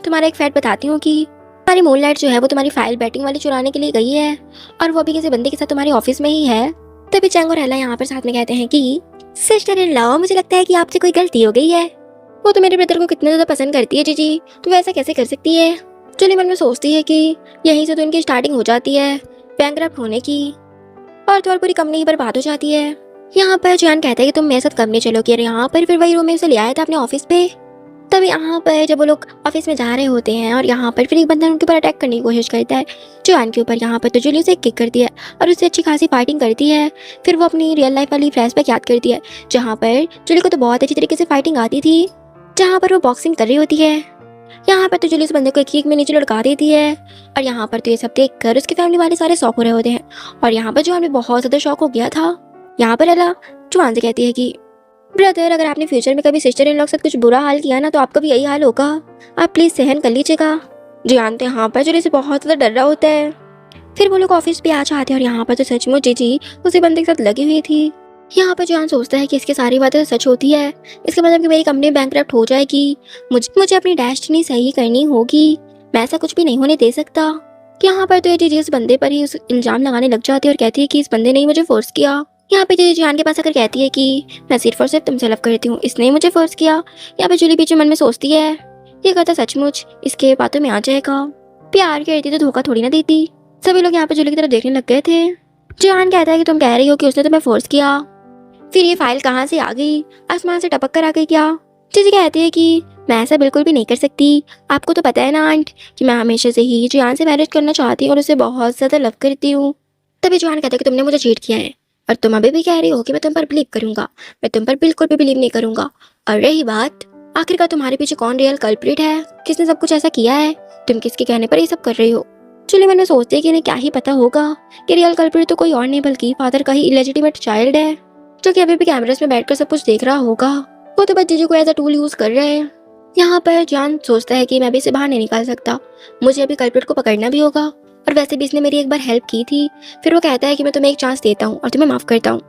तुम्हारा एक फैक्ट बताती हूँ कि तुम्हारी मूनलाइट जो है वो तुम्हारी फाइल बैटिंग वाली चुराने के लिए गई है और वो भी किसी बंदे के साथ तुम्हारे ऑफिस में ही है। तभी चैंग और एला यहाँ पर साथ में कहते हैं कि सिस्टर इन लॉ, मुझे लगता है कि आपसे कोई गलती हो गई है। वो तो मेरे ब्रदर को कितने ज्यादा पसंद करती है जीजी, तो वो ऐसा कैसे कर सकती है? जुली मन में सोचती है कि यहीं से तो इनकी स्टार्टिंग हो जाती है बैंकरप्ट होने की, और तो और पूरी कंपनी ही बर्बाद हो जाती है। यहाँ पर जॉन कहता है कि तुम मेरे साथ कंपनी चलोगी, और यहाँ पर फिर वही रूम में उसे ले आया था अपने ऑफिस पे। तब यहाँ पर जब वो लोग ऑफिस में जा रहे होते हैं और यहाँ पर फिर एक बंदा उनके ऊपर अटैक करने की कोशिश करता है जॉन के ऊपर। यहाँ पर तो जुली उसे किक करती है और उससे अच्छी खासी फाइटिंग करती है। फिर वो अपनी रियल लाइफ वाली फ्लैशबैक याद करती है जहाँ पर जुली को तो बहुत अच्छी तरीके से फाइटिंग आती थी, जहाँ पर वो बॉक्सिंग कर रही होती है। यहाँ पर तो जुली उस बंदे को एक किक में नीचे लुढ़का देती है और यहाँ पर तो ये सब देख कर उसकी फैमिली वाले सारे शॉक हो रहे होते हैं और यहाँ पर जॉन भी बहुत ज्यादा शॉक हो गया था। यहाँ पर एला जॉन से कहती है कि ब्रदर, अगर आपने फ्यूचर में कभी सिस्टर इन लॉ के साथ कुछ बुरा हाल किया ना तो आपका भी यही हाल होगा, आप प्लीज सहन कर लीजिएगा। जियान तो यहाँ पर जुली से बहुत ज्यादा डर रहा होता है। फिर वो लोग ऑफिस पे आ जाते हैं और यहाँ पर तो सचमुच जीजी उसी बंदे के साथ लगी हुई थी। यहाँ पर जियान सोचता है कि इसकी सारी बातें सच होती है, इसका मतलब कि मेरी कंपनी बैंकरप्ट हो जाएगी, मुझे अपनी डेस्टिनी सही करनी होगी, मैं ऐसा कुछ भी नहीं होने दे सकता। यहाँ पर तो ये जीजी इस बंदे पर ही इल्जाम लगाने लग जाती है और कहती है कि इस बंदे ने ही मुझे फोर्स किया। यहाँ पे जीजी जियान के पास आकर कहती है कि मैं सिर्फ और सिर्फ तुमसे लव करती हूँ, इसने ही मुझे फोर्स किया। यहाँ पे जुली पीछे मन में सोचती है ये कहता सचमुच इसके बातों में आ जाएगा, प्यार करती तो धोखा थोड़ी ना देती। सभी लोग यहाँ पे जुली की तरफ देखने लग गए थे। जियान कहता है कि तुम कह रही हो कि उसने तुम्हें फोर्स किया, फिर ये फाइल कहाँ से आ गई, आसमान से टपक कर आ गई क्या? जीजी कहती है कि मैं ऐसा बिल्कुल भी नहीं कर सकती, आपको तो पता है ना आंट कि मैं हमेशा से ही जियान से मैरिज करना चाहती हूँ और उसे बहुत ज्यादा लव करती हूँ। तभी जियान कहता है कि तुमने मुझे चीट किया है और तुम अभी भी कह रही हो कि मैं तुम पर बिलीव करूंगा, मैं तुम पर बिल्कुल भी बिलीव नहीं करूंगा। और रही बात आखिरकार तुम्हारे पीछे कौन रियल कल्प्रिट है, किसने सब कुछ ऐसा किया है, तुम किसके कहने पर ये सब कर रही हो? जुली मन में सोचती है कि इन्हें क्या ही पता होगा कि रियल कल्प्रिट तो कोई और नहीं बल्कि फादर का ही इलेजिटिमेट चाइल्ड है, जो कि अभी भी कैमरास में बैठकर सब कुछ देख रहा होगा। वो तो बस जीजू को एज अ टूल यूज कर रहे हैं। यहाँ पर जान सोचता है कि मैं भी इसे बाहर नहीं निकाल सकता, मुझे अभी कल्प्रिट को पकड़ना भी होगा, और वैसे भी इसने मेरी एक बार हेल्प की थी। फिर वो कहता है कि मैं तुम्हें एक चांस देता हूँ और तुम्हें माफ करता हूँ।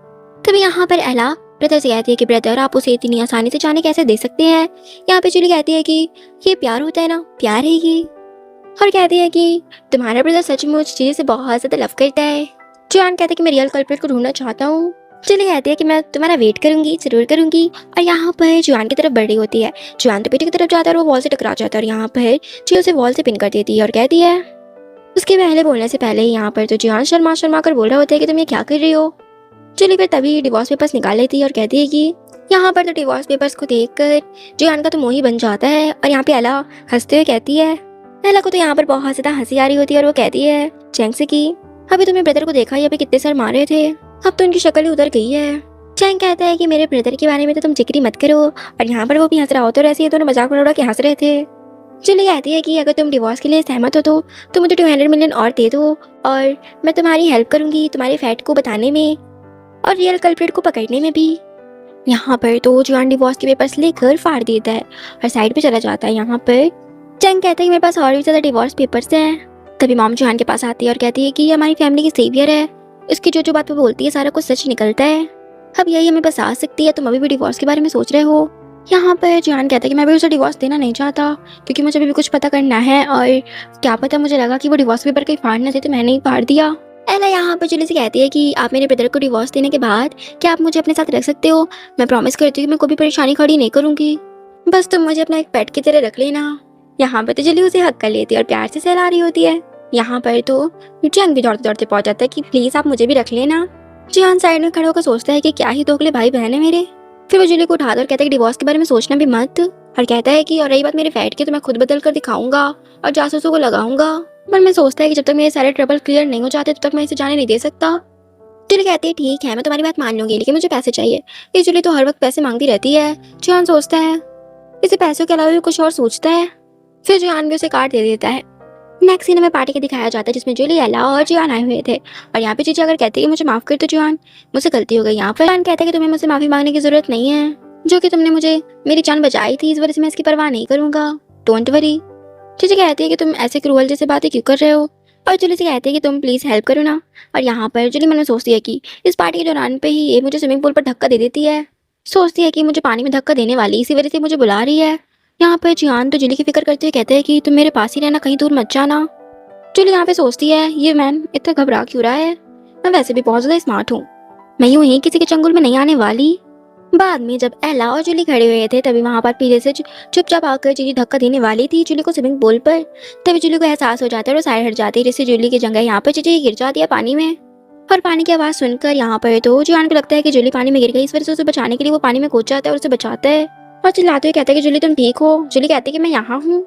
तभी यहाँ पर एला ब्रदर से कहती है कि ब्रदर आप उसे इतनी आसानी से जाने कैसे दे सकते हैं। यहाँ पे जूली कहती है कि ये प्यार होता है ना, प्यार है ये। और कहती है कि तुम्हारा ब्रदर सचमुच चीज़ से बहुत ज़्यादा लव करता है। जॉन कहता है कि मैं रियल कल्प्रिट को ढूंढना चाहता हूँ। जूली कहती है कि मैं तुम्हारा वेट करूंगी, जरूर करूंगी। और यहाँ पर जॉन की तरफ बढ़ रही होती है। जॉन तो बेटे की तरफ जाता है और वो वॉल से टकरा जाता है और यहाँ पर जी उसे वॉल से पिन कर देती है और कहती है, उसके पहले बोलने से पहले ही यहाँ पर तो जॉन शर्मा शर्मा कर बोल रहा होता है कि तुम ये क्या कर रही हो। जूली फिर तभी डिवोर्स पेपर्स निकाल लेती है और कहती है कि यहाँ पर तो डिवोर्स पेपर्स को देखकर जॉन का तो मोह ही बन जाता है। और यहाँ पे एला हंसते हुए कहती है, एला को तो यहाँ पर बहुत ज़्यादा हंसी आ रही होती है और वो कहती है चैंग से कि अभी तुम्हें ब्रदर को देखा ही, अभी कितने सर मारे थे, अब तो उनकी शक्ल ही उतर गई है। चैंग कहता है कि मेरे ब्रदर के बारे में तो तुम जिक्र मत करो। और यहाँ पर वो भी हंस रहा होता है और ऐसे ये दोनों मजाक उड़ा के हंस रहे थे। जूली कहती है कि अगर तुम डिवोर्स के लिए सहमत हो तो मुझे 200 मिलियन और दे दो और मैं तुम्हारी हेल्प करूंगी तुम्हारे फैट को बताने में और रियल कल्प्रिट को पकड़ने में भी। यहाँ पर तो जॉन डिवोर्स के पेपर्स लेकर फाड़ देता है और साइड पे चला जाता है। यहाँ पर चैंग कहता है कि मेरे पास और भी ज़्यादा डिवोर्स पेपर्स हैं। तभी मॉम जॉन के पास आती है और कहती है कि ये हमारी फैमिली की सेवियर है, उसकी जो जो बात वो बोलती है सारा कुछ सच निकलता है, अब यही हमें बसा सकती है, तुम अभी भी डिवोर्स के बारे में सोच रहे हो। यहाँ पर जॉन कहता है कि मैं भी उसे डिवोर्स देना नहीं चाहता क्योंकि मुझे अभी भी कुछ पता करना है और क्या पता मुझे लगा कि वो डिवोर्स पेपर कहीं फाड़ना थे तो मैंने ही फाड़ दिया। एला यहाँ पर जूली से कहती है कि आप मेरे ब्रदर को डिवोर्स देने के बाद क्या आप मुझे अपने साथ रख सकते हो, मैं प्रॉमिस करती हूँ कि मैं कोई भी परेशानी खड़ी नहीं करूँगी, बस तुम मुझे अपना एक पेट की तरह रख लेना। यहाँ पर तो जूली उसे हक कर लेती है और प्यार से सहला रही होती है। यहाँ पर तो जंग भी दौड़ते दौड़ते पहुंच जाता है कि प्लीज आप मुझे भी रख लेना। जॉन साइड में खड़ा होकर सोचता है कि क्या ही दोगले भाई बहन है मेरे। फिर वो जूली को उठाता और कहता है कि डिवोर्स के बारे में सोचना भी मत, और कहता है कि और रही बात मेरे फैट की तो मैं खुद बदल कर दिखाऊंगा और जासूसों को लगाऊंगा। पर मैं सोचता है कि जब तक मेरे सारे ट्रबल क्लियर नहीं हो जाते तब तक मैं इसे जाने नहीं दे सकता। जूली कहती है ठीक है मैं तुम्हारी बात मान लूंगी लेकिन मुझे पैसे चाहिए। ये जूली तो हर वक्त पैसे मांगती रहती है। जॉन सोचता है इसे पैसों के अलावा भी कुछ और सोचता है। फिर जॉन भी उसे कार्ड दे देता है। नेक्स्ट सीन में पार्टी के दिखाया जाता है जिसमें जूली, एला और जॉन आए हुए थे और यहाँ पे जीजी अगर कहती है कि मुझे माफ कर दो जॉन, मुझसे गलती हो गई। यहाँ पर जॉन कहता है कि तुम्हें मुझसे माफी मांगने की जरूरत नहीं है, जो कि तुमने मुझे मेरी जान बचाई थी इस वजह से मैं इसकी परवाह नहीं करूंगा, डोंट वरी। जीजी कहती है कि तुम ऐसे क्रूअल जैसे बातें क्यों कर रहे हो और जूली से कहती है कि तुम प्लीज हेल्प करो ना। और यहाँ पर जूली मन में सोचती है कि इस पार्टी के दौरान पे ही ये मुझे स्विमिंग पूल पर धक्का दे देती है, सोचती है कि मुझे पानी में धक्का देने वाली इसी वजह से मुझे बुला रही है। यहाँ पर जियान तो जूली की फिक्र करते हुए कहते हैं कि तुम मेरे पास ही रहना, कहीं दूर मत जाना। जूली यहाँ पे सोचती है ये मैन इतना घबरा क्यों रहा है, मैं वैसे भी बहुत ज्यादा स्मार्ट हूँ, मैं यूं ही किसी के चंगुल में नहीं आने वाली। बाद में जब एला और जूली खड़े हुए थे तभी वहां पर पीछे से चुपचाप आकर जूली धक्का देने वाली थी जूली को स्विमिंग पूल पर। तभी जूली को एहसास हो जाता है और साइड हट जाती है जिससे जूली की जगह यहाँ पर जीजी गिर जाती है पानी में। और पानी की आवाज सुनकर यहाँ पर तो जियान को लगता है कि जूली पानी में गिर गई, इस वजह से उसे बचाने के लिए वो पानी में कूद जाता है और उसे बचाता है और चिल्लाते हुए कहता है कि जूली तुम ठीक हो। जूली कहती है कि मैं यहाँ हूँ।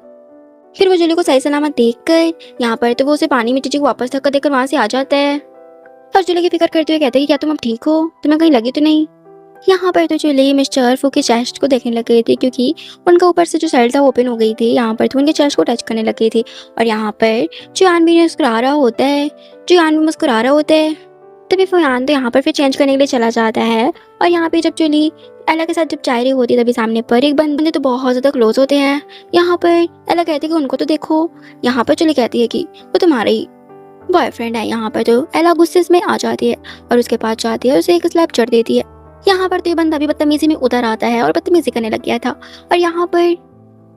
फिर वो जूली को सही सलामत देखकर यहाँ पर तो वो उसे पानी में जीजी को वापस धक्का देकर वहां से आ जाता है और जूली की फिक्र करते हुए कहते हैं कि क्या तुम अब ठीक हो, तुम्हें कहीं लगी तो नहीं। यहाँ पर तो जूली मिस्टर फू के चेस्ट को देखने लग गई थी क्योंकि उनका ऊपर से जो सेल था ओपन हो गई थी। यहाँ पर तो उनके चेस्ट को टच करने लग गई थी और यहाँ पर जियान भी मुस्कुरा रहा होता है, जियान भी मुस्कुरा रहा होता है। तभी फयान तो यहाँ पर फिर चेंज करने के लिए चला जाता है और यहाँ पे जब जूली एला के साथ जब जा रही होती है तभी सामने पर एक बंदे तो बहुत ज्यादा क्लोज होते हैं। यहाँ पर एला कहती है कि उनको तो देखो। यहाँ पर जूली कहती है कि वो तुम्हारे ही बॉयफ्रेंड है। यहाँ पर तो एला गुस्से में आ जाती है और उसके पास जाती है और उसे एक स्लैप चढ़ देती है। यहाँ पर तो ये बंदा भी बदतमीजी में उतर आता है और बदतमीजी करने लग गया था और यहाँ पर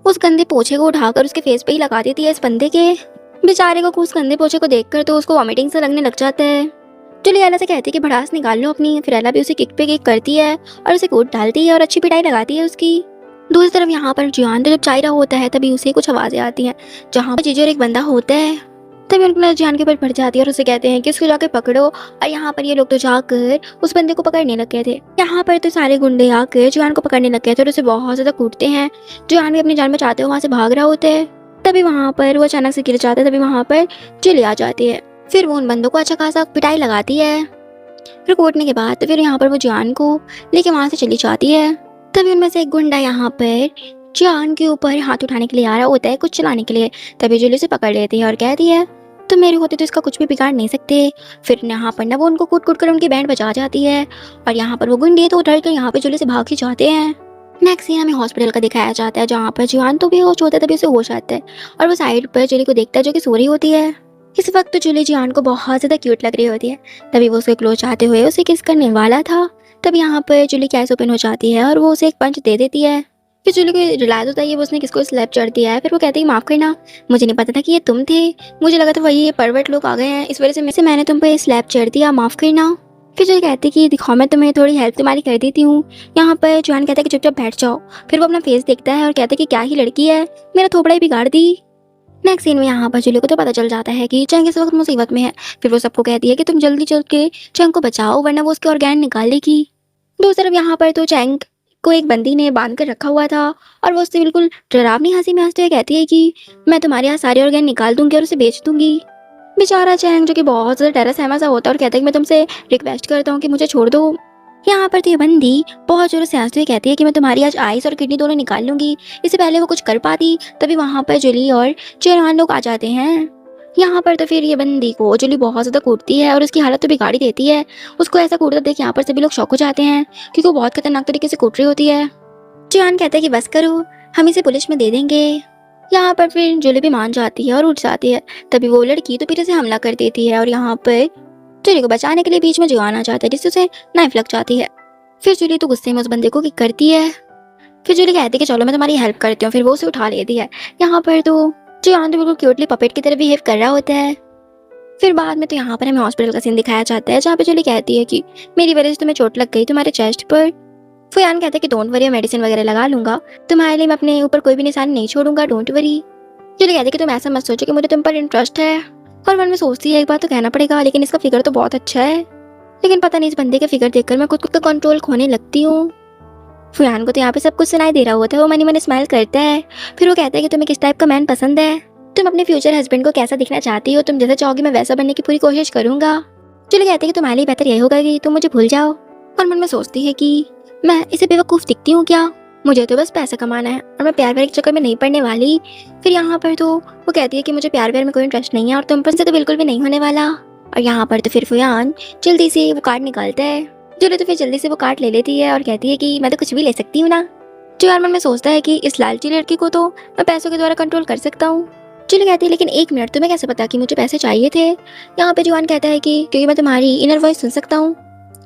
उस गंदे पोछे को उठाकर उसके फेस पे ही लगा देती है इस बंदे के। बेचारे को उस गंदे पोछे को देखकर तो उसको वॉमिटिंग से लगने लग जाता है। जूली एला से कहती है कि भड़ास निकाल लो अपनी। फिर एला भी उसे किक पे किक करती है और उसे कूट डालती है और अच्छी पिटाई लगाती है उसकी। दूसरी तरफ यहाँ पर जियान तो जब चाय रहा होता है तभी उसे कुछ आवाजें आती हैं जहाँ पर जीजी और एक बंदा होता है। तभी उनकी जियान के ऊपर पड़ जाती है और उसे कहते हैं कि उसको जाकर पकड़ो। और यहाँ पर ये लोग तो जाकर उस बंदे को पकड़ने लग गए थे। यहाँ पर तो सारे गुंडे आकर जियान को पकड़ने लग गए थे और उसे बहुत ज्यादा कूटते हैं। जियान भी अपनी जान बचाते हुए वहां से भाग रहा होता है। तभी वहां पर वो अचानक से गिर जाता है। तभी वहां पर जूली आ जाती है। फिर वो उन बंदों को अच्छा खासा पिटाई लगाती है। फिर कूटने के बाद फिर यहाँ पर वो जियान को लेके वहां से चली जाती है। तभी उनमें से एक गुंडा यहाँ पर जियान के ऊपर हाथ उठाने के लिए आ रहा होता है, कुछ चलाने के लिए। तभी जूली से पकड़ लेती है और कहती है तुम मेरे होते तो इसका कुछ भी बिगाड़ नहीं सकते। फिर यहाँ पर ना वो उनको कूट कूट कर उनकी बैंड बजा जाती है और यहाँ पर वो गुंडे तो डर कर यहाँ पे जूली से भाग ही जाते हैं। नेक्स्ट सीन हमें हॉस्पिटल का दिखाया जाता है जहाँ पर जियान तो बेहोश होता है तभी उसे होश आता है और वो साइड पर जूली को देखता है जो कि सो रही होती है। इस वक्त तो जूली जियान को बहुत ज्यादा क्यूट लग रही होती है। तभी वो उसके क्लोज आते हुए उसे किस करने वाला था तब यहाँ पर जूली की आइज ओपन हो जाती है और वो उसे एक पंच दे देती है। फिर जूली को रियलाइज होता है कि वो उसने किसको स्लैप चढ़ दिया है। फिर वो कहती है माफ करना, मुझे नहीं पता था कि ये तुम थे, मुझे लगा था वही ये परवर्ट लोग आ गए हैं, इस वजह से मैंने तुम पे स्लैप चढ़ दिया, माफ करना। फिर जूली कहती है कि दिखाओ मैं तुम्हें थोड़ी हेल्प तुम्हारी कर देती हूँ। यहाँ पर जॉन कहता है कि चुपचाप बैठ जाओ। फिर वो अपना फेस देखता है और कहता है कि क्या ही लड़की है, मेरा थोपड़ा ही बिगाड़ दी। नेक्स्ट सीन में यहाँ पर जूली को तो पता चल जाता है कि चंग इस वक्त मुसीबत में है। फिर वो सबको कहती है कि तुम जल्दी चल के चंग को बचाओ वरना वो उसके ऑर्गेन निकाल लेगी। दूसरी तरफ यहाँ पर तो चैंग को एक बंदी ने बांध कर रखा हुआ था और वो उससे बिल्कुल डरावनी हंसी में हंसते हुए कहती है कि मैं तुम्हारे यहाँ सारे ऑर्गेन निकाल दूंगी और उसे बेच दूंगी। बेचारा चैंग जो कि बहुत ज़्यादा टेरस सहमा सा होता है और कहता है कि मैं तुमसे रिक्वेस्ट करता हूँ कि मुझे छोड़ दो। यहाँ पर तो ये बंदी बहुत जोरों से हंसते हुए कहती है कि मैं तुम्हारी आज आइस और किडनी दोनों निकाल लूंगी। इससे पहले वो कुछ कर पाती तभी वहाँ पर जूली और चेरहान लोग आ जाते हैं। यहाँ पर तो फिर ये बंदी को जूली बहुत ज़्यादा कूटती है और उसकी हालत तो बिगाड़ी देती है। उसको ऐसा कूटता देख यहाँ पर सभी लोग शॉक हो जाते हैं क्योंकि वो बहुत खतरनाक तरीके से कूट रही होती है। चेरहान कहता है कि बस करो, हम इसे पुलिस में दे देंगे। यहाँ पर फिर जूली भी मान जाती है और उठ जाती है। तभी वो लड़की तो पीछे से हमला कर देती है और यहाँ पर जूली को बचाने के लिए बीच में जॉन आ जाता है जिससे उसे नाइफ लग जाती है। फिर जूली तो गुस्से में उस बंदे को किक करती है। फिर जूली कहती है कि चलो मैं तुम्हारी हेल्प करती हूँ। फिर वो उसे उठा लेती है। यहाँ पर तो जॉन तो बिल्कुल क्यूटली पपेट की तरह बिहेव कर रहा होता है। फिर बाद में तो यहाँ पर हमें हॉस्पिटल का सीन दिखाया जाता है जहाँ पे जूली कहती है कि मेरी वजह से तुम्हें चोट लग गई तुम्हारे चेस्ट पर। फयान कहता है कि डोंट वरी, मेडिसिन वगैरह लगा लूंगा, तुम्हारे लिए मैं अपने ऊपर कोई भी निशान नहीं छोड़ूंगा, डोंट वरी। जूली कहती है कि तुम ऐसा मत सोचो कि मुझे तुम पर इंटरेस्ट है। और मन में सोचती है एक बार तो कहना पड़ेगा लेकिन इसका फिगर तो बहुत अच्छा है, लेकिन पता नहीं इस बंदे के फिगर देखकर मैं खुद का कंट्रोल खोने लगती हूँ। फुयान को तो यहाँ पे सब कुछ सुनाई दे रहा होता है। वो मनी मन स्माइल करता है। फिर वो कहता है कि तुम्हें किस टाइप का मैन पसंद है, तुम अपने फ्यूचर हस्बैंड को कैसा दिखना चाहती हो, तुम जैसा चाहोगी मैं वैसा बनने की पूरी कोशिश करूंगा। जूली कहती है कि तुम्हारे लिए बेहतर यही होगा कि तुम मुझे भूल जाओ। और मन में सोचती है कि मैं इसे बेवकूफ़ दिखती हूँ क्या, मुझे तो बस पैसा कमाना है और मैं प्यार व्यार के चक्कर में नहीं पड़ने वाली। फिर यहाँ पर तो वो कहती है कि मुझे प्यार व्यार में कोई इंटरेस्ट नहीं है और तुम पर से तो बिल्कुल भी नहीं होने वाला। और यहाँ पर तो फिर फुयान जल्दी से वो कार्ड निकालता है। जूली तो फिर जल्दी से वो कार्ड ले लेती है और कहती है कि मैं तो कुछ भी ले सकती हूँ ना। जो यार मन में सोचता है कि इस लालची लड़की को तो मैं पैसों के द्वारा कंट्रोल कर सकता हूँ। जूली कहती है लेकिन एक मिनट, तुम्हें कैसे पता कि मुझे पैसे चाहिए थे। यहाँ पे जुआन कहता है कि क्योंकि मैं तुम्हारी इनर वॉइस सुन सकता हूँ।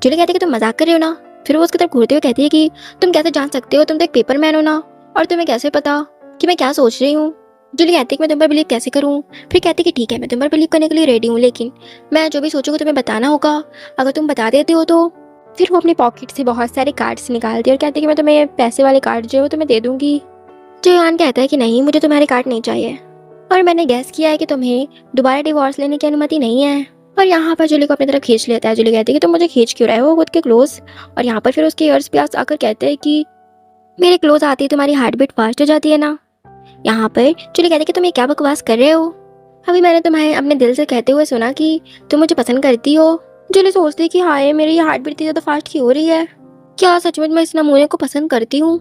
जूली कहती है कि तुम मजाक कर रहे हो ना। फिर वो उसकी तरफ घूरते हुए कहती है कि तुम कैसे जान सकते हो, तुम तो एक पेपर मैन हो ना, और तुम्हें कैसे पता कि मैं क्या सोच रही हूँ। जूली कहती है कि मैं तुम पर बिलीव कैसे करूँ। फिर कहती है कि ठीक है मैं तुम पर बिलीव करने के लिए रेडी हूँ, लेकिन मैं जो भी सोचूंगा तुम्हें बताना होगा, अगर तुम बता देते हो तो। फिर वो अपनी पॉकेट से बहुत सारे कार्ड्स निकालती है और कहती है कि मैं तुम्हें पैसे वाले कार्ड जो है वो तुम्हें दे दूंगी। जोयान कहता है कि नहीं, मुझे तुम्हारे कार्ड नहीं चाहिए और मैंने गैस किया है कि तुम्हें दोबारा डिवोर्स लेने की अनुमति नहीं है। और यहाँ पर जूली को अपनी तरफ खींच लेता है। जूली कहती है कि तुम मुझे खींच क्यों रहे हो खुद के क्लोज। और यहाँ पर फिर उसके ईयर्स पे आकर कहते हैं कि मेरे क्लोज आती है तुम्हारी हार्ट बीट फास्ट हो जाती है ना। यहाँ पर जूली कहती है कि तुम ये क्या बकवास कर रहे हो, अभी मैंने तुम्हें अपने दिल से कहते हुए सुना कि तुम मुझे पसंद करती हो। जूली सोचती है कि हाय मेरी हार्ट बीट इतनी ज़्यादा फास्ट क्यों हो रही है, क्या सच में मैं इस नमूने को पसंद करती हूँ।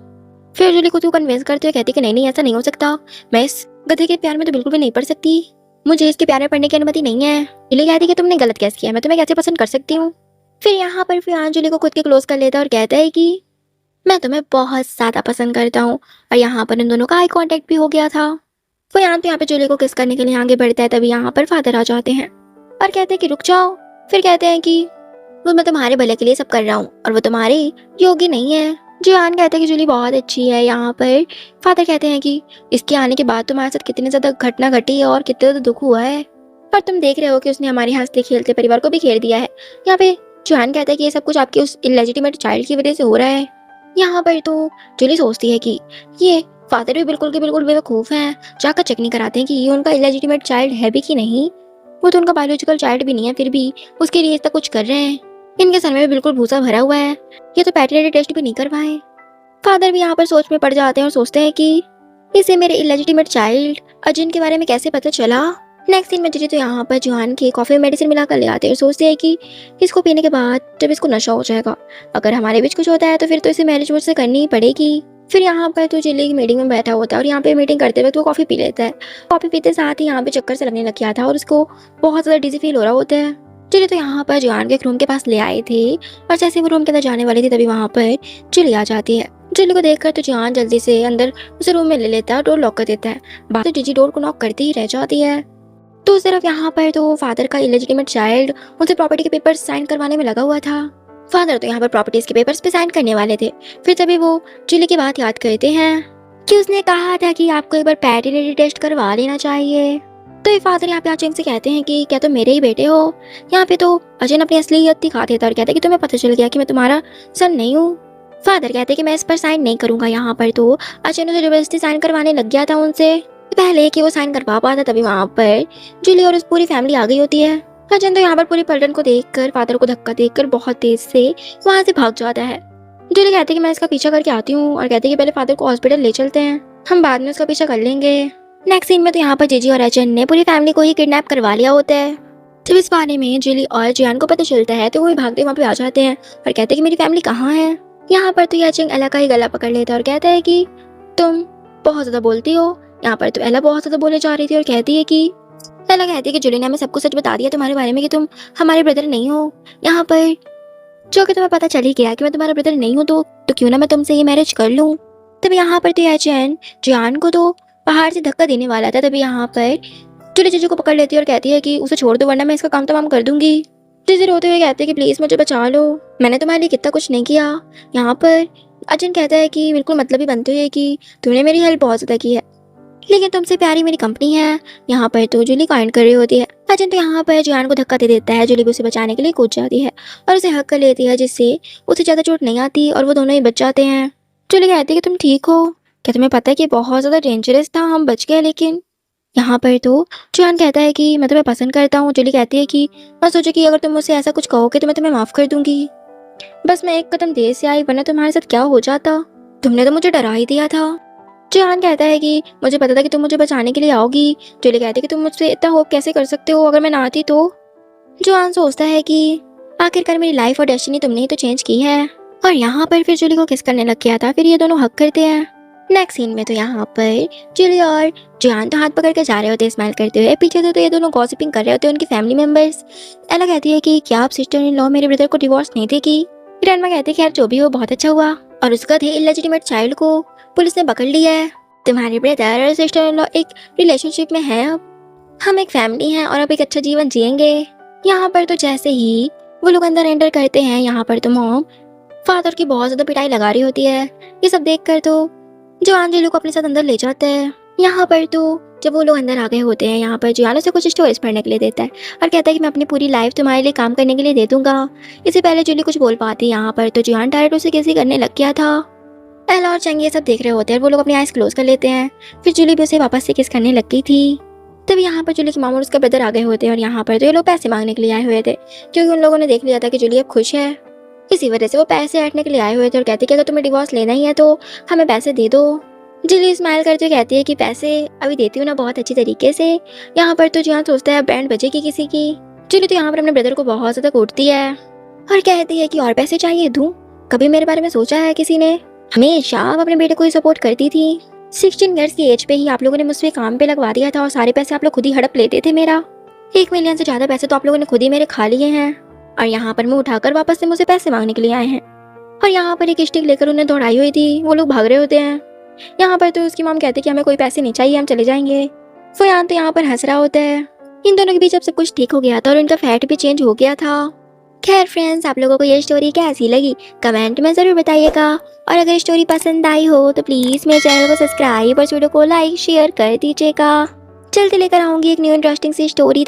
फिर जूली को तू कन्विंस करते हुए कहती है कि नहीं नहीं ऐसा नहीं हो सकता, मैं इस गधे के प्यार में तो बिल्कुल भी नहीं पड़ सकती, मुझे इसके प्यार में पड़ने की अनुमति नहीं है। जूली कहती है कि तुमने गलत कैस किया, मैं तुम्हें कैसे पसंद कर सकती हूँ। फिर यहाँ पर फिर जूली को खुद के क्लोज कर लेता है और कहता है कि मैं तुम्हें बहुत ज़्यादा पसंद करता हूँ। और यहाँ पर इन दोनों का आई कॉन्टेक्ट भी हो गया था। वो यहाँ पे जूली को किस करने के लिए आगे बढ़ता है, तभी यहाँ पर फादर आ जाते हैं और कहते हैं कि रुक जाओ। फिर कहते हैं कि वो मैं तुम्हारे भले के लिए सब कर रहा हूँ और वो तुम्हारे योग्य नहीं है। जोयान कहता है कि जूली बहुत अच्छी है। यहाँ पर फादर कहते हैं कि इसके आने के बाद तुम्हारे साथ कितनी ज़्यादा घटना घटी है और कितना ज़्यादा दुख हुआ है, और तुम देख रहे हो कि उसने हमारे हंसते खेलते परिवार को भी घेर दिया है। यहाँ पे जोयान कहता है कि ये सब कुछ आपके उस इलेजिटिमेट चाइल्ड की वजह से हो रहा है। यहाँ पर तो जूली सोचती है कि ये फादर भी बिल्कुल के बिल्कुल बेवकूफ़ हैं, जाकर चेक नहीं कराते हैं कि ये उनका इलेजिटिमेट चाइल्ड है भी कि नहीं। वो तो उनका बायोलॉजिकल चाइल्ड भी नहीं है, फिर भी उसके लिए इतना कुछ कर रहे हैं। इनके सर में भी बिल्कुल भूसा भरा हुआ है, ये तो पैटर्निटी टेस्ट भी नहीं करवाए। फादर भी यहाँ पर सोच में पड़ जाते हैं और सोचते हैं कि इसे मेरे इलेजिटिमेट चाइल्ड अजिन के बारे में कैसे पता चला। नेक्स्ट सीन में जीजी तो यहाँ पर जोहान की कॉफ़ी में मेडिसिन मिलाकर ले आते हैं और सोचते हैं कि इसको पीने के बाद जब इसको नशा हो जाएगा, अगर हमारे बीच कुछ होता है तो फिर तो इसे मैरिज मुझसे करनी ही पड़ेगी। फिर यहाँ पर तो जिली की मीटिंग में बैठा होता है और यहाँ पे मीटिंग करते वक्त वो कॉफ़ी पी लेता है। कॉफ़ी पीते साथ ही यहाँ पे चक्कर से लगने लग गया था और उसको बहुत ज़्यादा डिजी फील हो रहा होता है। जिली तो यहाँ पर जोहान के एक रूम के पास ले आए थे और जैसे वो रूम के अंदर जाने वाली थी तभी वहाँ पर जिली आ जाती है। जिली को देखकर तो जोहान जल्दी से अंदर उसे रूम में ले लेता है और डोर लॉक कर देता है। बात तो जिजी डोर को नॉक करती ही रह जाती है। दूसरी तरफ यहाँ पर तो फादर का इलेजिटिमेट चाइल्ड उनसे प्रॉपर्टी के पेपर साइन करवाने में लगा हुआ था। फादर तो यहाँ पर प्रॉपर्टीज के पेपर्स पे साइन करने वाले थे। फिर तभी वो जूली की बात याद करते हैं कि उसने कहा था कि आपको एक बार पैटर्निटी टेस्ट करवा लेना चाहिए। तो ये फादर यहाँ पे अजय से कहते हैं कि क्या तुम मेरे ही बेटे हो। यहाँ पे तो अजय अपनी असलियत दिखाते थे और कहते हैं कि तुम्हें पता चल गया कि मैं तुम्हारा सन नहीं हूँ। फादर कहते हैं कि मैं इस पर साइन नहीं करूंगा। यहाँ पर तो अजय ने जबरदस्ती साइन करवाने लग गया था उनसे। पहले कि वो साइन करवा पाता तभी वहाँ पर जूली और उस पूरी फैमिली आ गई होती है। अजय तो यहाँ पर पूरी पलटन को देखकर, फादर को धक्का देकर बहुत तेज से वहाँ से भाग जाता है। जूली कहती है कि मैं इसका पीछा करके आती हूँ और कहती है कि पहले फादर को हॉस्पिटल ले चलते हैं, हम बाद में उसका पीछा कर लेंगे। नेक्स्ट सीन में तो यहाँ पर जीजी और अजय ने पूरी फैमिली को ही किडनैप करवा लिया होता है। जब इस बारे में जूली और जियान को पता चलता है तो वो भागते वहाँ पे आ जाते हैं और कहते हैं कि मेरी फैमिली कहाँ है। यहाँ पर तो अजय एला का ही गला पकड़ लेता है और कहता है कि तुम बहुत ज्यादा बोलती हो। यहाँ पर तो एला बहुत ज्यादा बोले जा रही थी और कहती है कि एला कहती है कि जूली ने हमें सब कुछ सच बता दिया तुम्हारे बारे में कि तुम हमारे ब्रदर नहीं हो। यहाँ पर जो कि तुम्हें पता चल ही गया कि मैं तुम्हारा ब्रदर नहीं हूँ, तो क्यों ना मैं तुमसे ये मैरिज कर लूँ। तभी यहाँ पर तो अजय जियान को तो पहाड़ से धक्का देने वाला था। तभी यहाँ पर जूली जीजू को पकड़ लेती है और कहती है कि उसे छोड़ दो वरना मैं इसका काम तमाम कर दूंगी। जीजी रोते हुए कहते हैं कि प्लीज मुझे बचा लो, मैंने तुम्हारे लिए कितना कुछ नहीं किया। यहाँ पर अजय कहता है कि बिल्कुल मतलब ही बनते हुए कि तुमने मेरी हेल्प बहुत ज्यादा की है, लेकिन तुमसे प्यारी मेरी कंपनी है। यहाँ पर तो जूली काइंड कर रही होती है। अजय तो यहाँ पर जियान को धक्का दे देता है। जूली भी उसे बचाने के लिए कूद जाती है और उसे हक कर लेती है, जिससे उसे ज्यादा चोट नहीं आती और वो दोनों ही बच जाते हैं। जूली कहती है कि तुम ठीक हो, क्या तुम्हें पता है कि बहुत ज्यादा डेंजरस था, हम बच गए। लेकिन यहाँ पर तो जियान कहता है कि मैं तुम्हें पसंद करता हूँ। जूली कहती है कि मैं सोचा कि अगर तुम मुझसे ऐसा कुछ कहोगे तो मैं तुम्हें माफ कर दूंगी, बस मैं एक कदम देर से आई वरना तुम्हारे साथ क्या हो जाता, तुमने तो मुझे डरा ही दिया था। जियान कहता है कि मुझे पता था कि तुम मुझे बचाने के लिए आओगी। जूली कहती है कि तुम मुझसे इतना होप कैसे कर सकते हो, अगर मैं ना आती तो। जियान सोचता है कि आखिरकार मेरी लाइफ और डेस्टिनी तुमने ही तो चेंज की है। और यहाँ पर फिर जूली को किस करने लग गया था। फिर ये दोनों हक करते हैं। नेक्स्ट सीन में तो यहाँ पर जूली और जियान तो हाथ पकड़ के जा रहे होते हैं स्माइल करते हुए। पीछे से तो ये दोनों गॉसिपिंग कर रहे होते हैं उनकी फैमिली मेंबर्स। एला कहती है कि क्या आप सिस्टर इन लॉ मेरे ब्रदर को डिवोर्स नहीं देगी। ग्रैंडमा कहती है खैर जो भी हो बहुत अच्छा हुआ, और उसका थे इलेजिटिमेट चाइल्ड को पुलिस ने पकड़ लिया है। तुम्हारे ब्रदर और सिस्टर इन लॉ एक रिलेशनशिप में है, अब हम एक फैमिली हैं और अब एक अच्छा जीवन जिएंगे। यहाँ पर तो जैसे ही वो लोग अंदर एंटर करते हैं, यहाँ पर तो मॉम फादर की बहुत ज्यादा पिटाई लगा रही होती है। ये सब देखकर तो जियान जूली को अपने साथ अंदर ले जाता है। यहाँ पर तो जब वो लोग अंदर आ गए होते हैं, यहाँ पर जियान उसे कुछ स्टोरीज पढ़ने के लिए देता है और कहता है कि मैं अपनी पूरी लाइफ तुम्हारे लिए काम करने के लिए दे दूंगा। इससे पहले जूली कुछ बोल पाती, यहाँ पर तो जियान डायरेक्ट उसे किसी करने लग गया था। एला और चंग ये सब देख रहे होते हैं, वो लोग अपनी आइज क्लोज कर लेते हैं। फिर जूली भी उसे वापस से किस करने लग गई थी। तभी यहाँ पर जूली की मामा और उसका ब्रदर आ गए होते हैं और यहाँ पर तो ये लोग पैसे मांगने के लिए आए हुए थे, क्योंकि उन लोगों ने देख लिया था कि जूली अब खुश है। इसी वजह से वो पैसे ऐंठने के लिए आए हुए थे और कहते कि अगर तुम्हें डिवोर्स लेना ही है तो हमें पैसे दे दो। जूली स्माइल करते हुए कहती है कि पैसे अभी देती हूँ ना, बहुत अच्छी तरीके से। यहाँ पर तो जियान सोचता है बैंड बजेगी किसी की। जूली तो यहाँ पर अपने ब्रदर को बहुत ज्यादा कूटती है और कहती है कि और पैसे चाहिए दूं, कभी मेरे बारे में सोचा है किसी ने? हमेशा आप अपने बेटे को ही सपोर्ट करती थी। 16 ईयर्स की एज पे ही आप लोगों ने मुझसे काम पे लगवा दिया था और सारे पैसे आप लोग खुद ही हड़प लेते थे मेरा। 1 मिलियन से ज्यादा पैसे तो आप लोगों ने खुद ही मेरे खा लिए हैं और यहाँ पर मुंह उठाकर वापस से मुझसे पैसे मांगने के लिए आए हैं। और यहाँ पर एक स्टिक लेकर उन्हें दौड़ाई हुई थी, वो लोग भाग रहे होते हैं। यहाँ पर तो उसकी मॉम कहती है कि हमें कोई पैसे नहीं चाहिए, हम चले जाएंगे। फयान तो यहाँ पर हंस रहा होता है। इन दोनों के बीच अब सब कुछ ठीक हो गया था और इनका फैट भी चेंज हो गया था। खैर फ्रेंड्स, आप लोगों को ये स्टोरी कैसी लगी कमेंट में ज़रूर बताइएगा, और अगर स्टोरी पसंद आई हो तो प्लीज़ मेरे चैनल को सब्सक्राइब और वीडियो को लाइक शेयर कर दीजिएगा। जल्दी लेकर आऊँगी एक न्यू इंटरेस्टिंग सी स्टोरी।